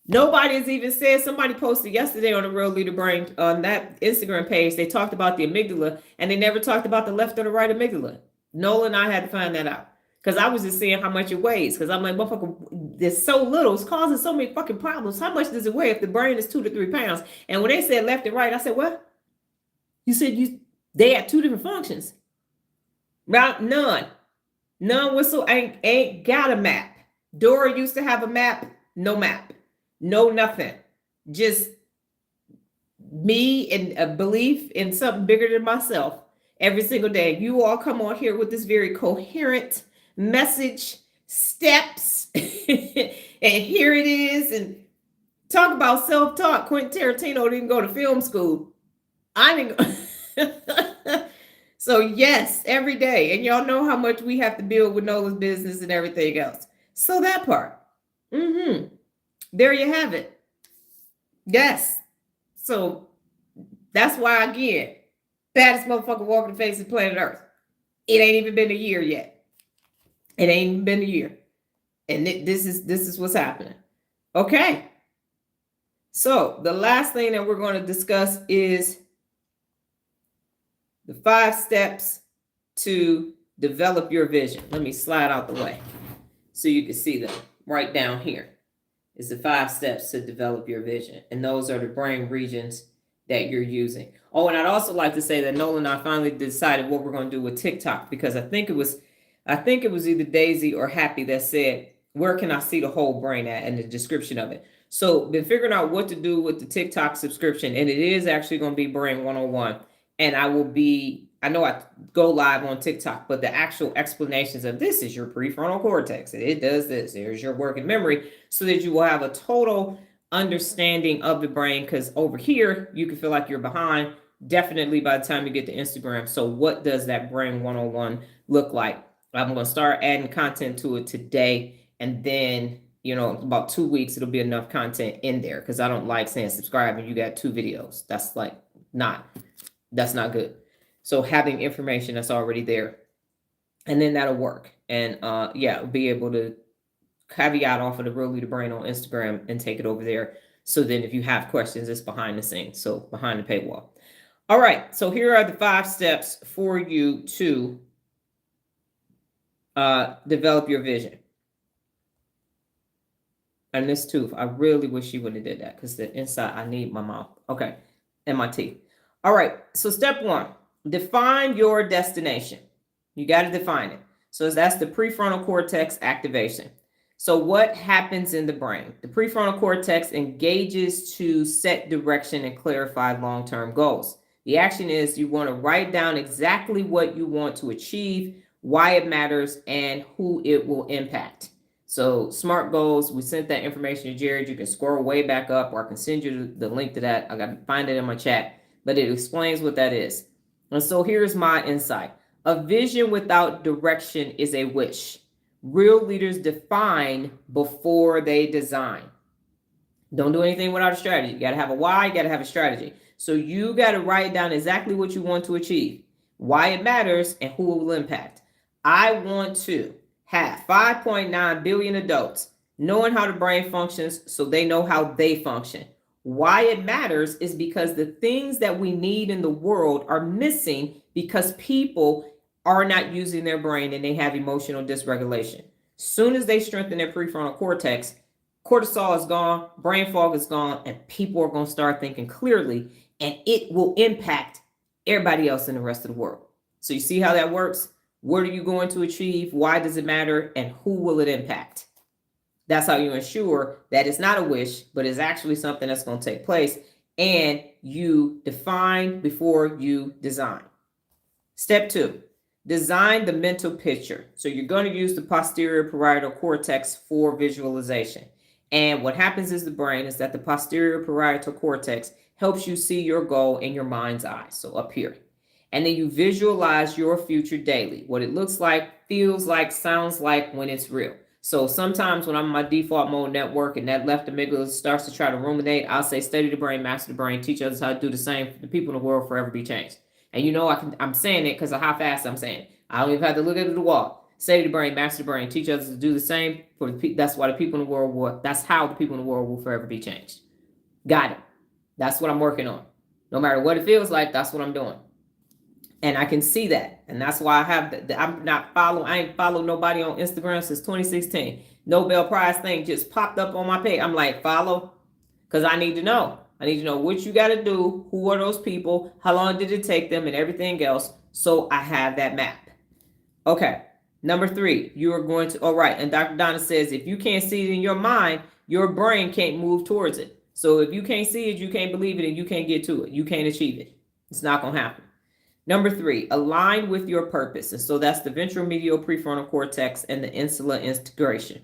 Nobody has even said, somebody posted yesterday on the Real Leader Brain, on that Instagram page, they talked about the amygdala, and they never talked about the left or the right amygdala. Nola and I had to find that out. Because I was just seeing how much it weighs. Because I'm like, motherfucker, there's so little. It's causing so many fucking problems. How much does it weigh if the brain is 2 to 3 pounds? And when they said left and right, I said, what? You said they had 2 different functions. Well, none. None whistle ain't got a map. Dora used to have a map. No map. No nothing. Just me and a belief in something bigger than myself every single day. You all come on here with this very coherent message, steps, and here it is. And talk about self-taught. Quentin Tarantino didn't go to film school. I didn't go. So yes, every day. And y'all know how much we have to build with Nola's business and everything else. So that part. There you have it. Yes. So that's why, again, baddest motherfucker walking the face of planet Earth. It ain't even been a year yet. It ain't even been a year. And this is what's happening. Okay. So the last thing that we're going to discuss is the 5 steps to develop your vision. Let me slide out the way so you can see them right down here. Is the 5 steps to develop your vision. And those are the brain regions that you're using. Oh, and I'd also like to say that Nola and I finally decided what we're going to do with TikTok, because I think it was either Daisy or Happy that said, where can I see the whole brain at, in the description of it. So been figuring out what to do with the TikTok subscription, and it is actually going to be Brain 101. And I know I go live on TikTok, but the actual explanations of this is your prefrontal cortex. It does this. There's your working memory, so that you will have a total understanding of the brain. Because over here, you can feel like you're behind, definitely by the time you get to Instagram. So what does that Brain 101 look like? I'm going to start adding content to it today. And then, about 2 weeks, it'll be enough content in there, because I don't like saying subscribe and you got 2 videos. That's not good. So having information that's already there, and then that'll work. And be able to caveat off of the Real Leader Brain on Instagram and take it over there. So then if you have questions, it's behind the scenes. So behind the paywall. All right. So here are the 5 steps for you to develop your vision. And this tooth, I really wish she would have did that because the inside, I need my mouth. Okay. And my teeth. All right. So step 1, define your destination. You got to define it. So that's the prefrontal cortex activation. So what happens in the brain? The prefrontal cortex engages to set direction and clarify long-term goals. The action is you want to write down exactly what you want to achieve, why it matters, and who it will impact. So SMART goals, we sent that information to Jared. You can scroll way back up, or I can send you the link to that. I got to find it in my chat, but it explains what that is. And so here's my insight. A vision without direction is a wish. Real leaders define before they design. Don't do anything without a strategy. You got to have a why, you got to have a strategy. So you got to write down exactly what you want to achieve, why it matters, and who it will impact. I want to have 5.9 billion adults knowing how the brain functions so they know how they function. Why it matters is because the things that we need in the world are missing because people are not using their brain and they have emotional dysregulation. Soon as they strengthen their prefrontal cortex, cortisol is gone, brain fog is gone, and people are going to start thinking clearly, and it will impact everybody else in the rest of the world. So you see how that works? What are you going to achieve? Why does it matter? And who will it impact? That's how you ensure that it's not a wish, but it's actually something that's going to take place, and you define before you design. Step 2, design the mental picture. So you're going to use the posterior parietal cortex for visualization. And what happens is the brain is that the posterior parietal cortex helps you see your goal in your mind's eye. So up here. And then you visualize your future daily, what it looks like, feels like, sounds like when it's real. So sometimes when I'm in my default mode network and that left amygdala starts to try to ruminate, I'll say, study the brain, master the brain, teach others how to do the same. The people in the world forever be changed. And you know, I'm saying it because of how fast I'm saying it. I don't even have to look at the wall. Study the brain, master the brain, teach others to do the same. That's why the people in the world will, that's how the people in the world will forever be changed. Got it. That's what I'm working on. No matter what it feels like, that's what I'm doing. And I can see that. And that's why I have I ain't followed nobody on Instagram since 2016. Nobel Prize thing just popped up on my page. I'm like, follow, because I need to know. I need to know what you got to do, who are those people, how long did it take them, and everything else. So I have that map. Okay. Number 3, you are going to, all right. And Dr. Donna says, if you can't see it in your mind, your brain can't move towards it. So if you can't see it, you can't believe it, and you can't get to it. You can't achieve it. It's not going to happen. Number 3, align with your purpose. And so that's the ventromedial prefrontal cortex and the insula integration.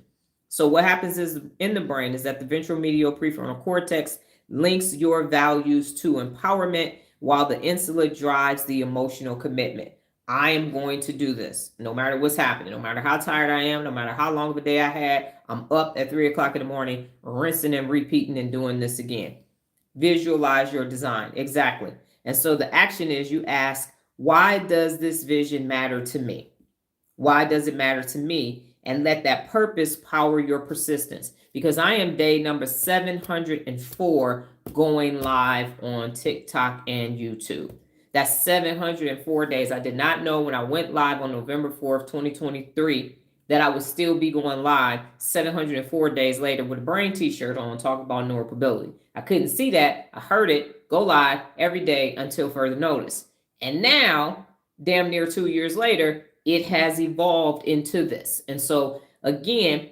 So what happens is in the brain is that the ventromedial prefrontal cortex links your values to empowerment, while the insula drives the emotional commitment. I am going to do this no matter what's happening, no matter how tired I am, no matter how long of a day I had. I'm up at 3 o'clock in the morning, rinsing and repeating and doing this again. Visualize your design. Exactly. And so the action is you ask, why does this vision matter to me? Why does it matter to me? And let that purpose power your persistence. Because I am day number 704 going live on TikTok and YouTube. That's 704 days. I did not know when I went live on November 4th, 2023, that I would still be going live 704 days later with a brain t-shirt on talking about neuroprobability. I couldn't see that. I heard it go live every day until further notice. And now, damn near 2 years later, it has evolved into this. And so, again,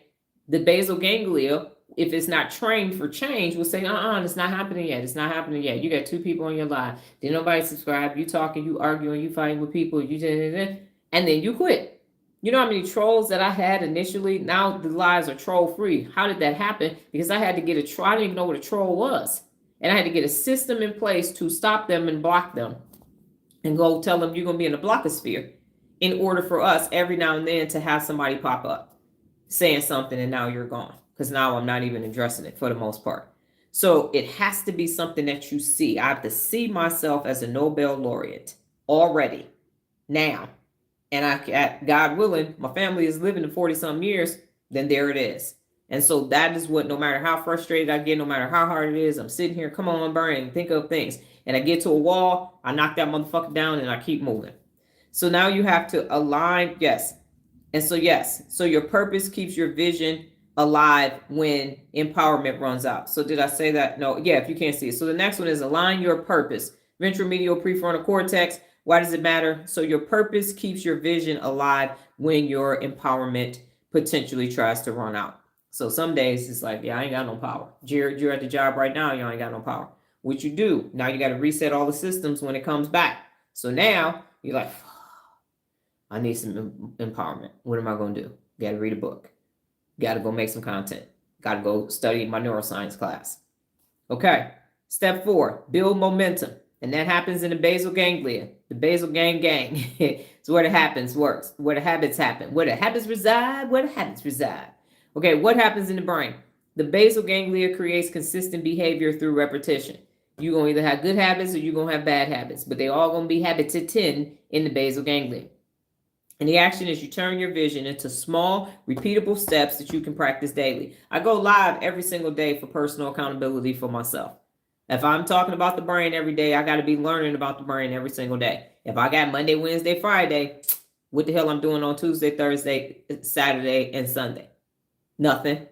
the basal ganglia, if it's not trained for change, will say, it's not happening yet. It's not happening yet. You got 2 people on your live. Did nobody subscribe? You talking, you arguing, you fighting with people, and then you quit. You know how many trolls that I had initially? Now the lives are troll free. How did that happen? Because I had to get I didn't even know what a troll was. And I had to get a system in place to stop them and block them and go tell them you're going to be in the blockosphere in order for us every now and then to have somebody pop up saying something and now you're gone. Because now I'm not even addressing it for the most part. So it has to be something that you see. I have to see myself as a Nobel laureate already now. And God willing, my family is living to 40 some years, then there it is. And so that is what, no matter how frustrated I get, no matter how hard it is, I'm sitting here, come on, brain, think of things. And I get to a wall, I knock that motherfucker down and I keep moving. So now you have to align, yes. And so, yes, so your purpose keeps your vision alive when empowerment runs out. So did I say that? No. Yeah, if you can't see it. So the next one is align your purpose. Ventromedial prefrontal cortex. Why does it matter? So your purpose keeps your vision alive when your empowerment potentially tries to run out. So some days it's like, yeah, I ain't got no power. Jared, you're at the job right now, you ain't got no power. What you do, now you got to reset all the systems when it comes back. So now you're like, I need some empowerment. What am I going to do? Got to read a book. Got to go make some content. Got to go study my neuroscience class. Okay. Step 4, build momentum. And that happens in the basal ganglia. The basal gang. It's where the happens works, where the habits happen, where the habits reside, where the habits reside. Okay, what happens in the brain? The basal ganglia creates consistent behavior through repetition. You're going to either have good habits or you're going to have bad habits, but they all going to be habited in the basal ganglia. And the action is you turn your vision into small, repeatable steps that you can practice daily. I go live every single day for personal accountability for myself. If I'm talking about the brain every day, I got to be learning about the brain every single day. If I got Monday, Wednesday, Friday, what the hell I'm doing on Tuesday, Thursday, Saturday, and Sunday? Nothing.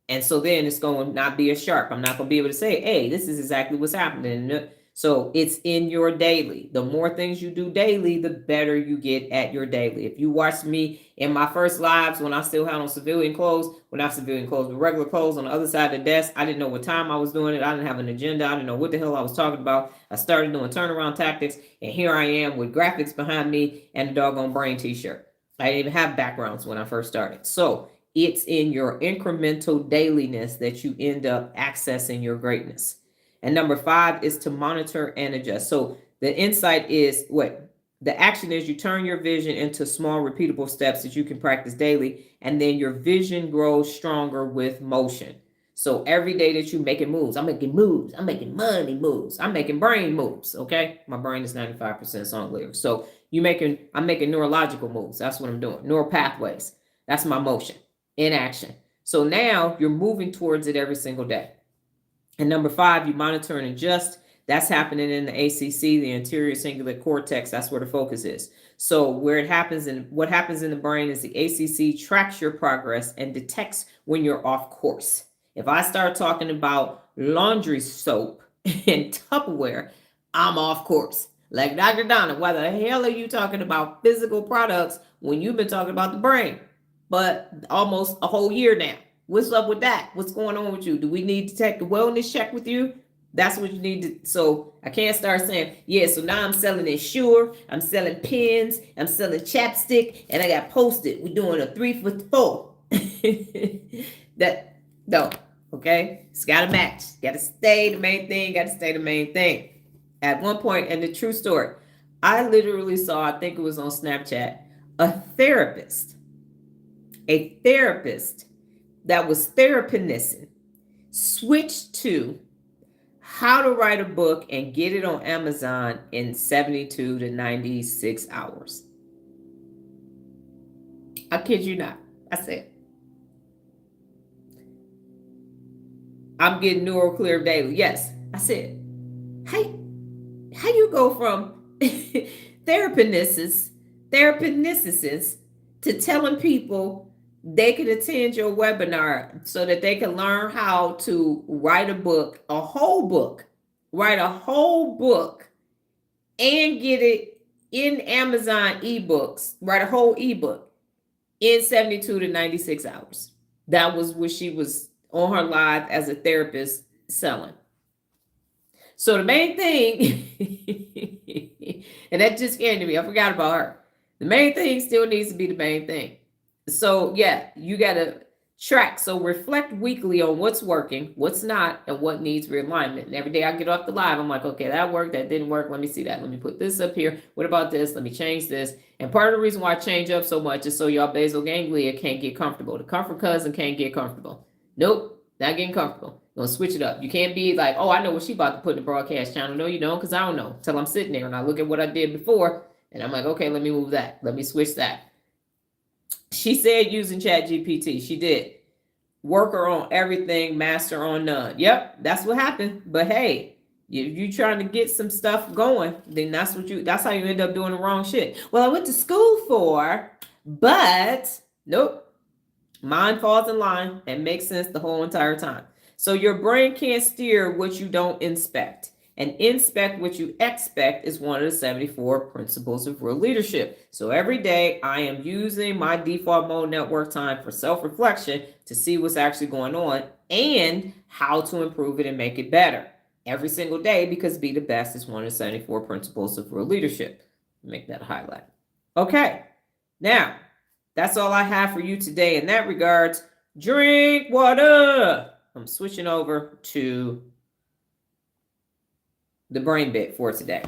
And so then it's going to not be as sharp. I'm not going to be able to say, hey, this is exactly what's happening. So it's in your daily. The more things you do daily, the better you get at your daily. If you watched me in my first lives when I still had on civilian clothes, well, not civilian clothes, but regular clothes on the other side of the desk, I didn't know what time I was doing it. I didn't have an agenda. I didn't know what the hell I was talking about. I started doing turnaround tactics, and here I am with graphics behind me and a doggone brain t-shirt. I didn't even have backgrounds when I first started. So it's in your incremental dailiness that you end up accessing your greatness. And number 5 is to monitor and adjust. So the insight is what? The action is you turn your vision into small, repeatable steps that you can practice daily. And then your vision grows stronger with motion. So every day that you're making moves, I'm making moves, I'm making money moves, I'm making brain moves. Okay. My brain is 95% song lyrics. So I'm making neurological moves. That's what I'm doing. Neural pathways. That's my motion in action. So now you're moving towards it every single day. And number 5, you monitor and adjust. That's happening in the ACC, the anterior cingulate cortex. That's where the focus is. So where it happens and what happens in the brain is the ACC tracks your progress and detects when you're off course. If I start talking about laundry soap and Tupperware, I'm off course. Like Dr. Donna, why the hell are you talking about physical products when you've been talking about the brain? But almost a whole year now. What's up with that? What's going on with you? Do we need to take a wellness check with you? That's what you need to. So I can't start saying, yeah, so now I'm selling Ensure, I'm selling pens, I'm selling chapstick, and I got Post-it. We're doing a 3 for 4. That, no, okay? It's got to match. Got to stay the main thing, got to stay the main thing. At one point, and the true story, I literally saw, I think it was on Snapchat, a therapist that was therapinessing switched to how to write a book and get it on Amazon in 72 to 96 hours. I kid you not. I said, I'm getting NeuroClear daily. Yes. I said, how you go from therapinessing to telling people they can attend your webinar so that they can learn how to write a book, write a whole book and get it in Amazon ebooks, write a whole ebook in 72 to 96 hours. That was what she was on her live as a therapist selling. So the main thing, and that just came to me, I forgot about her. The main thing still needs to be the main thing. So yeah, you got to track. So reflect weekly on what's working, what's not, and what needs realignment. And every day I get off the live, I'm like, okay, that worked, that didn't work. Let me see that. Let me put this up here. What about this? Let me change this. And part of the reason why I change up so much is so y'all basal ganglia can't get comfortable. The comfort cousin can't get comfortable. Nope, not getting comfortable. Gonna switch it up. You can't be like, oh, I know what she about to put in the broadcast channel. No, you don't, because I don't know. Till I'm sitting there and I look at what I did before, and I'm like, okay, let me move that. Let me switch that. She said using ChatGPT. She did. Worker on everything, master on none. Yep, that's what happened. But hey, if you trying to get some stuff going, then that's how you end up doing the wrong shit. Well, I went to school for, but nope. Mine falls in line and makes sense the whole entire time. So your brain can't steer what you don't inspect. And inspect what you expect is one of the 74 principles of real leadership. So every day I am using my default mode network time for self-reflection to see what's actually going on and how to improve it and make it better every single day, because be the best is one of the 74 principles of real leadership. Make that a highlight. Okay, now that's all I have for you today in that regards. Drink water. I'm switching over to the brain bit for today.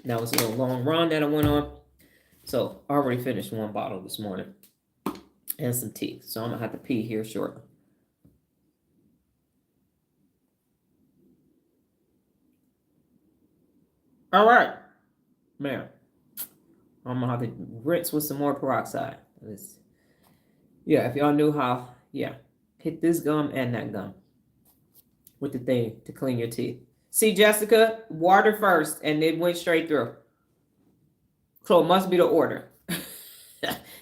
That was a little long run that I went on. So I already finished one bottle this morning and some tea. So I'm going to have to pee here shortly. All right, man. I'm going to have to rinse with some more peroxide. Yeah, if y'all knew how, hit this gum and that gum with the thing to clean your teeth. See, Jessica, water first, and it went straight through. So it must be the order.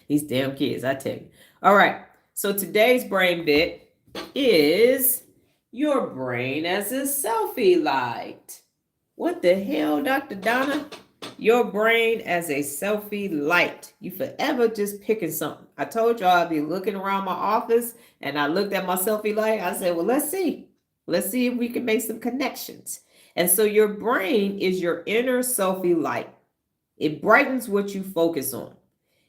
These damn kids, I tell you. All right, so today's brain bit is your brain as a selfie light. What the hell, Dr. Donna? Your brain as a selfie light. You forever just picking something. I told y'all I'd be looking around my office, and I looked at my selfie light. I said, well, let's see. Let's see if we can make some connections. And so your brain is your inner selfie light. It brightens what you focus on.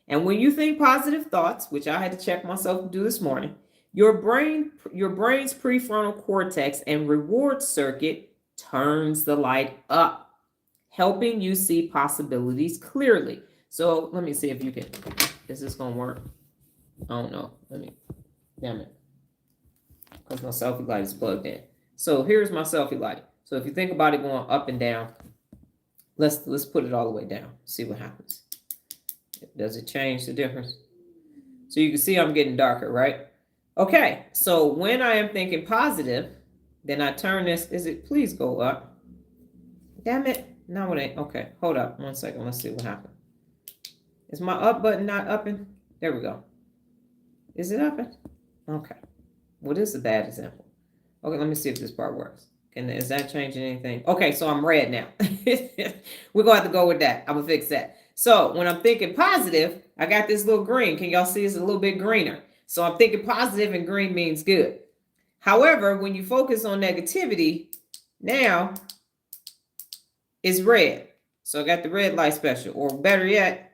And when you think positive thoughts, which I had to check myself to do this morning, your brain's prefrontal cortex and reward circuit turns the light up, helping you see possibilities clearly. So let me see if you can, is this gonna work? I don't know. Damn it. Because my selfie light is plugged in. So here's my selfie light. So if you think about it going up and down, let's put it all the way down. See what happens. Does it change the difference? So you can see I'm getting darker, right? Okay, so when I am thinking positive, then I turn this, please go up. Damn it. No, it ain't. Okay, hold up 1 second. Let's see what happened. Is my up button not upping? There we go. Is it upping? Okay. Well, this is a bad example. Okay, let me see if this part works. Is that changing anything? Okay, so I'm red now. We're going to have to go with that. I'm going to fix that. So when I'm thinking positive, I got this little green. Can y'all see it's a little bit greener? So I'm thinking positive and green means good. However, when you focus on negativity, now it's red. So I got the red light special, or better yet,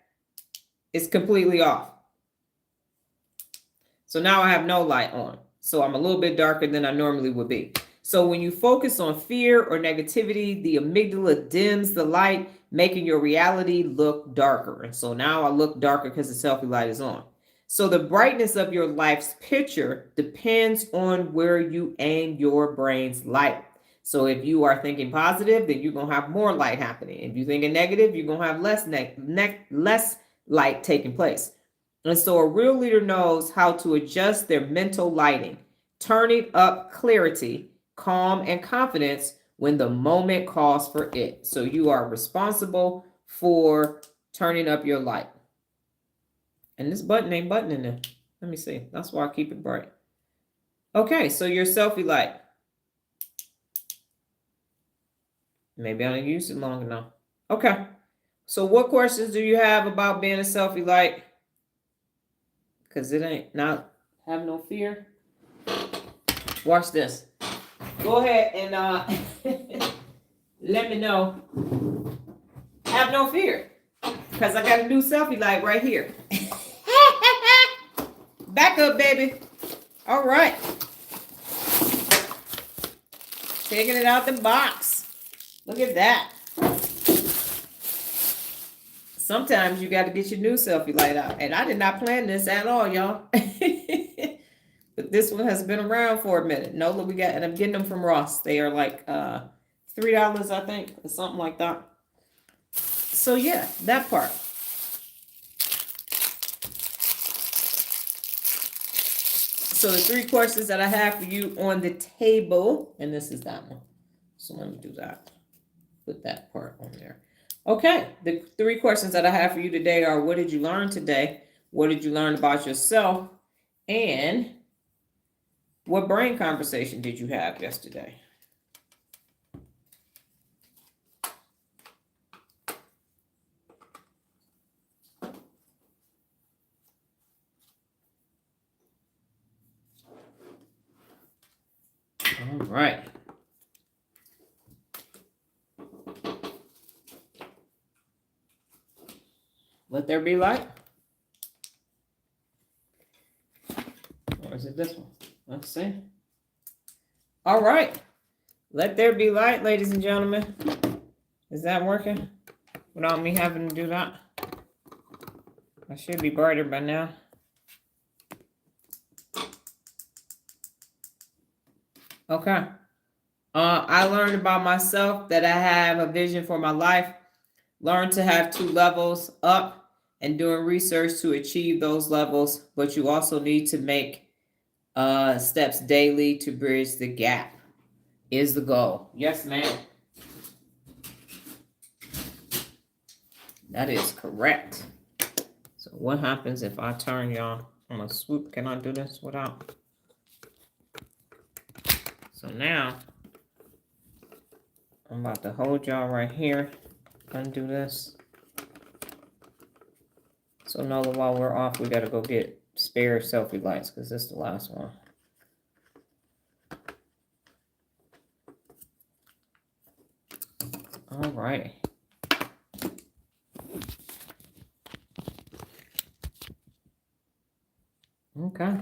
it's completely off. So now I have no light on. So I'm a little bit darker than I normally would be. So when you focus on fear or negativity, the amygdala dims the light, making your reality look darker. And so now I look darker because the selfie light is on. So the brightness of your life's picture depends on where you aim your brain's light. So if you are thinking positive, then you're going to have more light happening. If you're thinking negative, you're going to have less light taking place. And so a real leader knows how to adjust their mental lighting, turning up clarity, calm, and confidence when the moment calls for it. So you are responsible for turning up your light. And this button ain't buttoning there. Let me see. That's why I keep it bright. Okay, so your selfie light. Maybe I didn't use it long enough. Okay. So what questions do you have about being a selfie light? Because it ain't not have no fear. Watch this. Go ahead and let me know. Have no fear. Because I got a new selfie light right here. Back up, baby. All right. Taking it out the box. Look at that. Sometimes you got to get your new selfie light out. And I did not plan this at all, y'all. But this one has been around for a minute. No, look, and I'm getting them from Ross. They are like $3, I think, or something like that. So yeah, that part. So the 3 questions that I have for you on the table, and this is that one. So let me do that. put that part on there. Okay, the 3 questions that I have for you today are: what did you learn today? What did you learn about yourself? And what brain conversation did you have yesterday? All right. Let there be light. Or is it this one? Let's see. All right. Let there be light, ladies and gentlemen. Is that working? Without me having to do that? I should be brighter by now. Okay. I learned about myself that I have a vision for my life. Learn to have 2 levels up and doing research to achieve those levels, but you also need to make steps daily to bridge the gap is the goal. Yes, ma'am. That is correct. So what happens if I turn y'all on a swoop? Can I do this without? So now I'm about to hold y'all right here. Undo this. So Nola, while we're off, we gotta go get spare selfie lights because this is the last one. All right. Okay.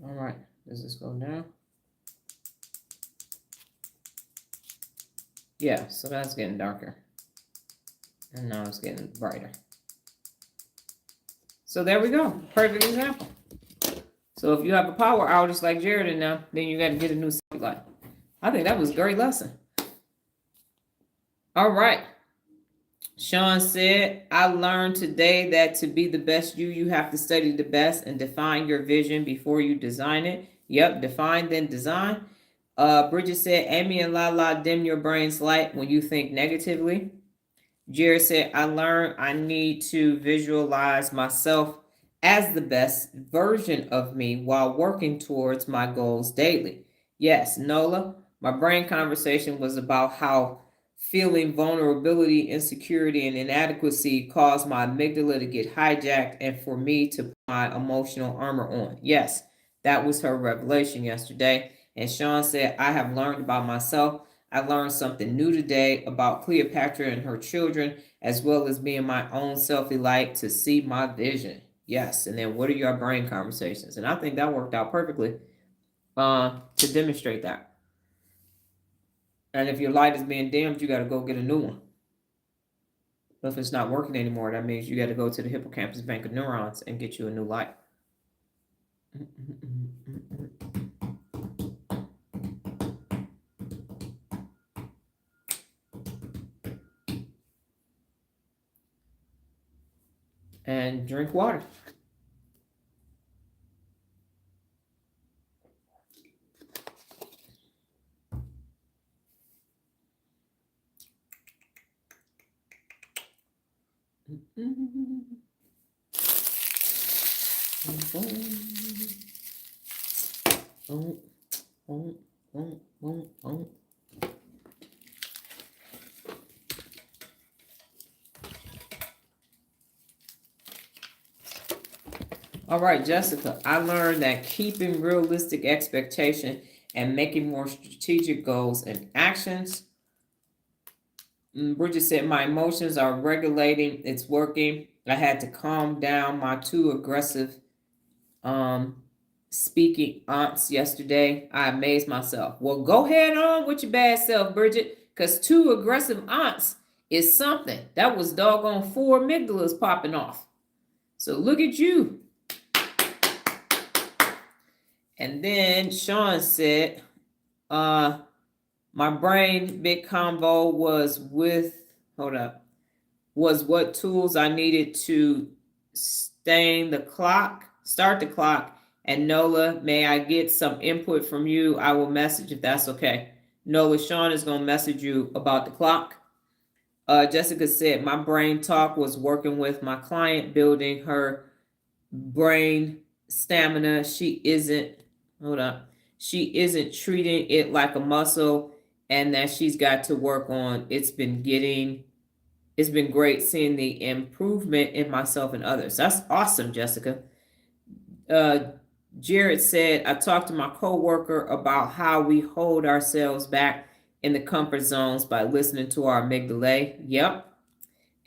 All right. Does this go down? Yeah, so that's getting darker. And now it's getting brighter. So there we go. Perfect example. So if you have a power outage like Jared in now, then you got to get a new selfie light. I think that was a great lesson. All right. Sean said, I learned today that to be the best you have to study the best and define your vision before you design it. Yep, define, then design. Bridget said, Amy and Lala, dim your brain's light when you think negatively. Jared said, I learned I need to visualize myself as the best version of me while working towards my goals daily. Yes, Nola, my brain conversation was about how feeling vulnerability, insecurity, and inadequacy caused my amygdala to get hijacked and for me to put my emotional armor on. Yes, that was her revelation yesterday. And Sean said, I have learned about myself. I learned something new today about Cleopatra and her children, as well as being my own selfie light to see my vision. Yes, and then what are your brain conversations? And I think that worked out perfectly to demonstrate that. And if your light is being dimmed, you got to go get a new one. But if it's not working anymore, that means you got to go to the hippocampus bank of neurons and get you a new light. And drink water. All right, Jessica, I learned that keeping realistic expectation and making more strategic goals and actions. Bridget said, my emotions are regulating. It's working. I had to calm down my 2 aggressive speaking aunts yesterday. I amazed myself. Well, go ahead on with your bad self, Bridget, because 2 aggressive aunts is something. That was doggone 4 amygdalas popping off. So look at you. And then Sean said, my brain big convo was with, was what tools I needed to start the clock. And Nola, may I get some input from you? I will message if that's okay. Nola, Sean is going to message you about the clock. Jessica said, my brain talk was working with my client, building her brain stamina. She isn't treating it like a muscle, and that she's got to work on. It's been great seeing the improvement in myself and others. That's awesome, Jessica. Jared said, I talked to my coworker about how we hold ourselves back in the comfort zones by listening to our amygdala. Yep.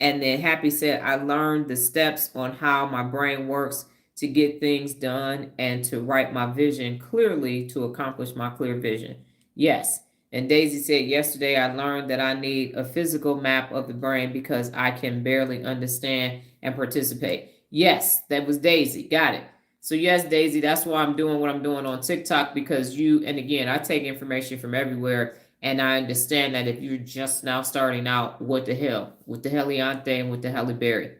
And then Happy said, I learned the steps on how my brain works to get things done and to write my vision clearly to accomplish my clear vision. Yes. And Daisy said, yesterday I learned that I need a physical map of the brain because I can barely understand and participate. Yes, that was Daisy. Got it. So yes, Daisy, that's why I'm doing what I'm doing on TikTok, because and again, I take information from everywhere. And I understand that if you're just now starting out, what the hell? With the Heliante and with the Halle Berry.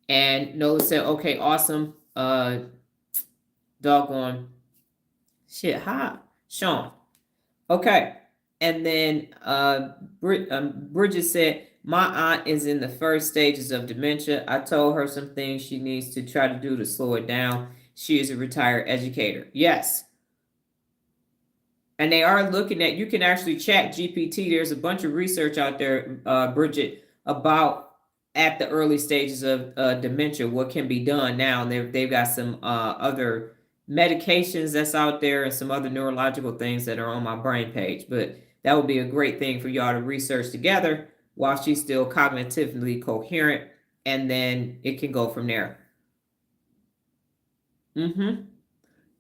And Nola said, okay, awesome. Doggone. Shit, hi. Sean. Okay. And then Bridget said, my aunt is in the first stages of dementia. I told her some things she needs to try to do to slow it down. She is a retired educator. Yes. And they are looking at, you can actually ChatGPT. There's a bunch of research out there, Bridget, about at the early stages of dementia, what can be done now. And they've got some other medications that's out there and some other neurological things that are on my brain page. But that would be a great thing for y'all to research together while she's still cognitively coherent. And then it can go from there.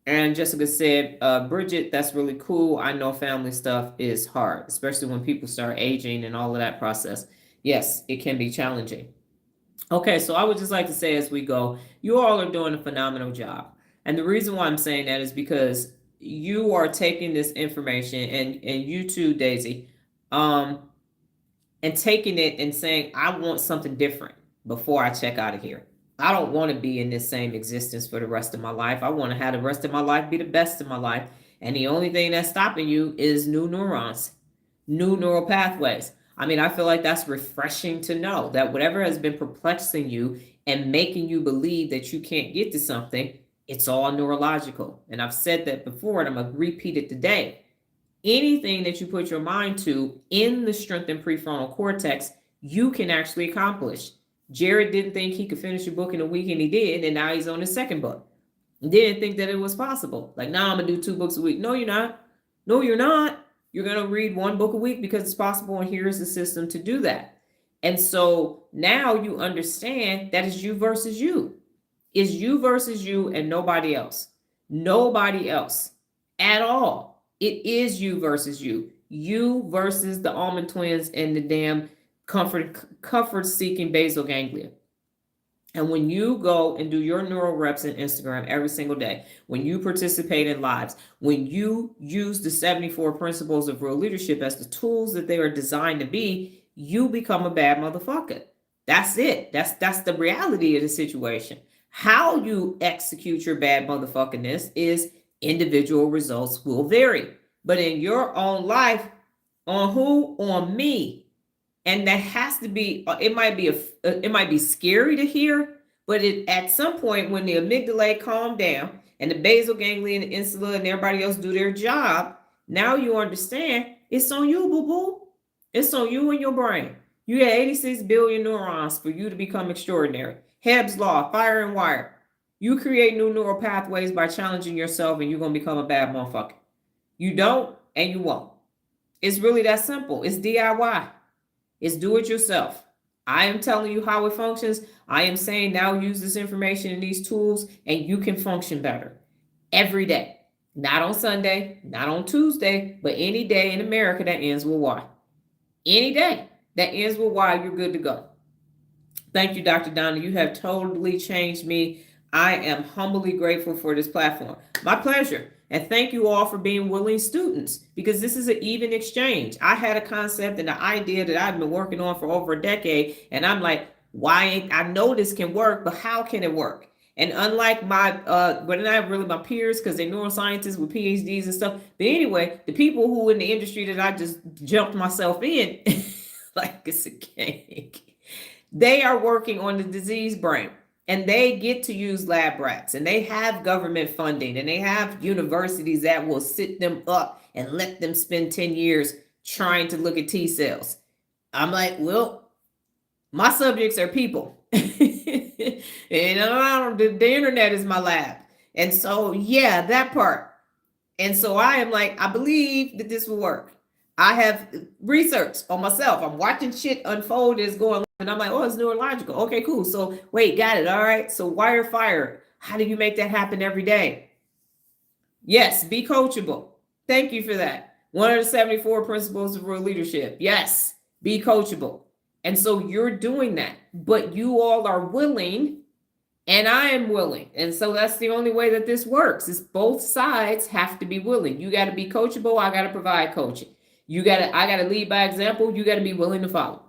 And Jessica said, Bridget, that's really cool. I know family stuff is hard, especially when people start aging and all of that process. Yes, it can be challenging. Okay, so I would just like to say as we go, you all are doing a phenomenal job. And the reason why I'm saying that is because you are taking this information, and you too, Daisy, and taking it and saying, I want something different before I check out of here. I don't want to be in this same existence for the rest of my life. I want to have the rest of my life be the best of my life. And the only thing that's stopping you is new neurons, new neural pathways. I mean, I feel like that's refreshing to know that whatever has been perplexing you and making you believe that you can't get to something, it's all neurological. And I've said that before, and I'm going to repeat it today. Anything that you put your mind to in the strengthened prefrontal cortex, you can actually accomplish. Jared didn't think he could finish a book in a week, and he did, and now he's on his second book. Didn't think that it was possible. Like, now I'm going to do 2 books a week. No, you're not. No, you're not. You're going to read 1 book a week because it's possible, and here's the system to do that. And so now you understand that it's you versus you. It's you versus you and nobody else. Nobody else at all. It is you versus you. You versus the almond twins and the damn comfort-seeking basal ganglia. And when you go and do your neural reps in Instagram every single day, when you participate in lives, when you use the 74 principles of real leadership as the tools that they are designed to be, you become a bad motherfucker. That's it. That's the reality of the situation. How you execute your bad motherfuckingness is individual results will vary. But in your own life, on who? On me. And that has to be, it might be scary to hear, but at some point when the amygdala calm down and the basal ganglia and the insula and everybody else do their job, now you understand it's on you, boo-boo. It's on you and your brain. You got 86 billion neurons for you to become extraordinary. Hebb's law, fire and wire. You create new neural pathways by challenging yourself, and you're going to become a bad motherfucker. You don't, and you won't. It's really that simple. It's DIY. It's do it yourself. I am telling you how it functions. I am saying now use this information and these tools, and you can function better every day. Not on Sunday, not on Tuesday, but any day in America that ends with Y. Any day that ends with Y, you're good to go. Thank you, Dr. Donna. You have totally changed me. I am humbly grateful for this platform. My pleasure. And thank you all for being willing students, because this is an even exchange. I had a concept and an idea that I've been working on for over a decade. And I'm like, why? I know this can work, but how can it work? And unlike my, but not really my peers, because they're neuroscientists with PhDs and stuff. But anyway, the people who in the industry that I just jumped myself in, like it's a cake, they are working on the disease brain. And they get to use lab rats, and they have government funding, and they have universities that will sit them up and let them spend 10 years trying to look at T cells. I'm like, well, my subjects are people. And the internet is my lab. And so, yeah, that part. And so I am like, I believe that this will work. I have research on myself. I'm watching shit unfold as going on. And I'm like, oh, it's neurological. Okay, cool. So wait, got it. All right. So wire fire. How do you make that happen every day? Yes, be coachable. Thank you for that. One of the 74 principles of real leadership. Yes, be coachable. And so you're doing that, but you all are willing, and I am willing. And so that's the only way that this works, is both sides have to be willing. You got to be coachable. I got to provide coaching. I got to lead by example. You got to be willing to follow.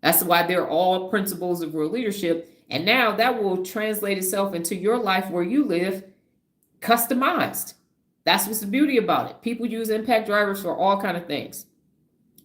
That's why they're all principles of real leadership. And now that will translate itself into your life where you live, customized. That's what's the beauty about it. People use impact drivers for all kinds of things.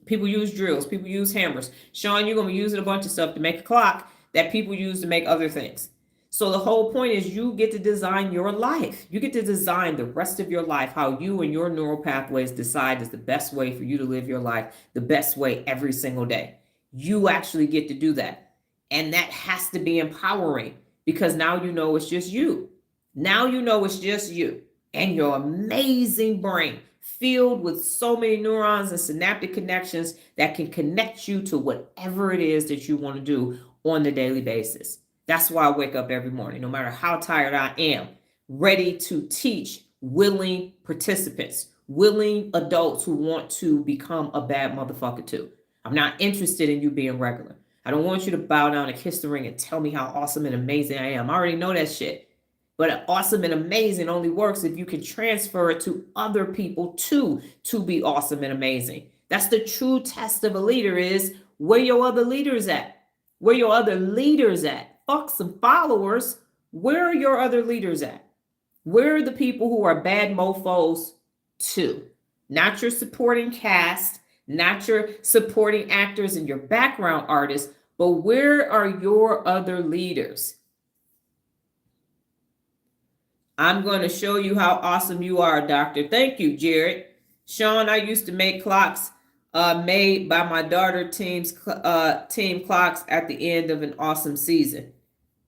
People use drills. People use hammers. Sean, you're going to be using a bunch of stuff to make a clock that people use to make other things. So the whole point is you get to design your life. You get to design the rest of your life, how you and your neural pathways decide is the best way for you to live your life, the best way every single day. You actually get to do that. And that has to be empowering, because now you know it's just you. Now you know it's just you and your amazing brain, filled with so many neurons and synaptic connections that can connect you to whatever it is that you want to do on a daily basis. That's why I wake up every morning, no matter how tired I am, ready to teach willing participants, willing adults who want to become a bad motherfucker too. I'm not interested in you being regular. I don't want you to bow down and kiss the ring and tell me how awesome and amazing I am. I already know that shit. But awesome and amazing only works if you can transfer it to other people too, to be awesome and amazing. That's the true test of a leader, is where your other leaders at? Where your other leaders at? Fuck some followers. Where are your other leaders at? Where are the people who are bad mofos too? Not your supporting cast, not your supporting actors and your background artists, but where are your other leaders? I'm going to show you how awesome you are, doctor. Thank you, Jared. Sean, I used to make clocks made by my daughter team clocks at the end of an awesome season.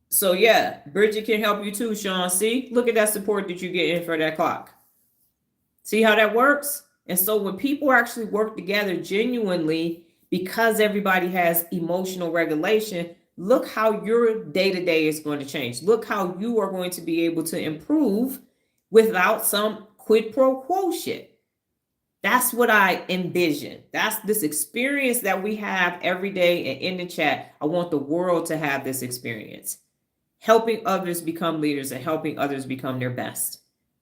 So yeah, Bridget can help you too, Sean. See, look at that support that you get in for that clock. See how that works? And so when people actually work together genuinely, because everybody has emotional regulation, look how your day-to-day is going to change. Look how you are going to be able to improve without some quid pro quo shit. That's what I envision. That's this experience that we have every day. And in the chat, I want the world to have this experience. Helping others become leaders and helping others become their best.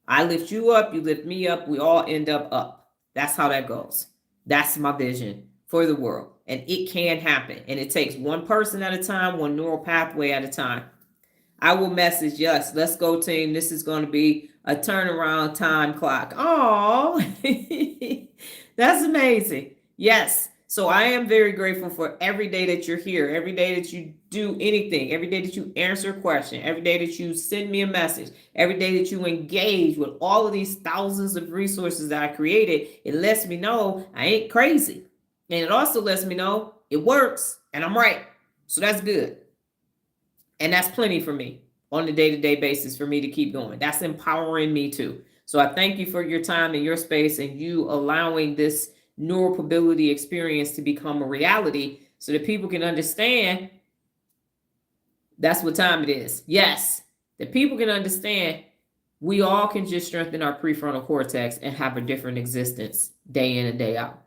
I lift you up, you lift me up, we all end up. That's how that goes. That's my vision for the world. And it can happen. And it takes one person at a time, one neural pathway at a time. I will message, yes, let's go team. This is going to be a turnaround time clock. Oh, that's amazing. Yes. So I am very grateful for every day that you're here, every day that you do anything, every day that you answer a question, every day that you send me a message, every day that you engage with all of these thousands of resources that I created. It lets me know I ain't crazy. And it also lets me know it works and I'm right. So that's good. And that's plenty for me on a day-to-day basis for me to keep going. That's empowering me too. So I thank you for your time and your space and you allowing this neuromobility experience to become a reality so that people can understand that's what time it is. Yes, that people can understand we all can just strengthen our prefrontal cortex and have a different existence day in and day out.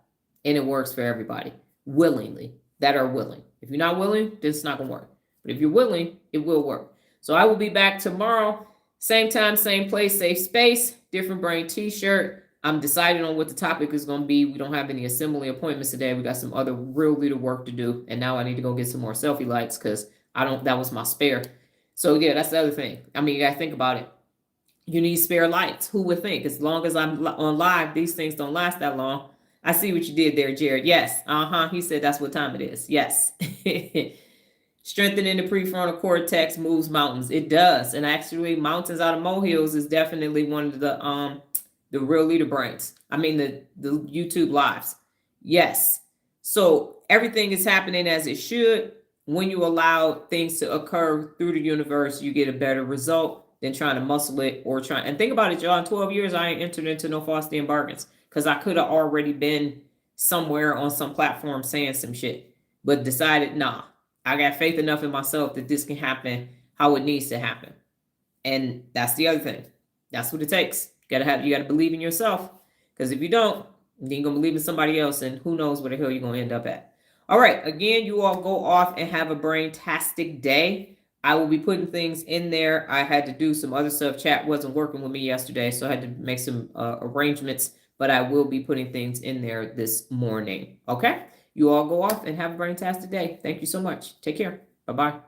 And it works for everybody willingly that are willing. If you're not willing, then it's not going to work. But if you're willing, it will work. So I will be back tomorrow. Same time, same place, safe space, different brain t-shirt. I'm deciding on what the topic is going to be. We don't have any assembly appointments today. We got some other real leader work to do. And now I need to go get some more selfie lights because that was my spare. So yeah, that's the other thing. I mean, you gotta think about it. You need spare lights. Who would think? As long as I'm on live, these things don't last that long. I see what you did there, Jared. Yes. He said that's what time it is. Yes. Strengthening the prefrontal cortex moves mountains. It does. And actually, mountains out of molehills is definitely one of the real leader brains. I mean the YouTube lives. Yes. So everything is happening as it should. When you allow things to occur through the universe, you get a better result than trying to muscle it or trying. And think about it, y'all. In 12 years, I ain't entered into no Faustian bargains because I could have already been somewhere on some platform saying some shit, but decided, nah, I got faith enough in myself that this can happen how it needs to happen. And that's the other thing. That's what it takes. You gotta believe in yourself. Because if you don't, then you're gonna believe in somebody else, and who knows where the hell you're gonna end up at. All right, again, you all go off and have a brain-tastic day. I will be putting things in there. I had to do some other stuff. Chat wasn't working with me yesterday, so I had to make some arrangements, but I will be putting things in there this morning. Okay? You all go off and have a brain-tastic day. Thank you so much. Take care. Bye-bye.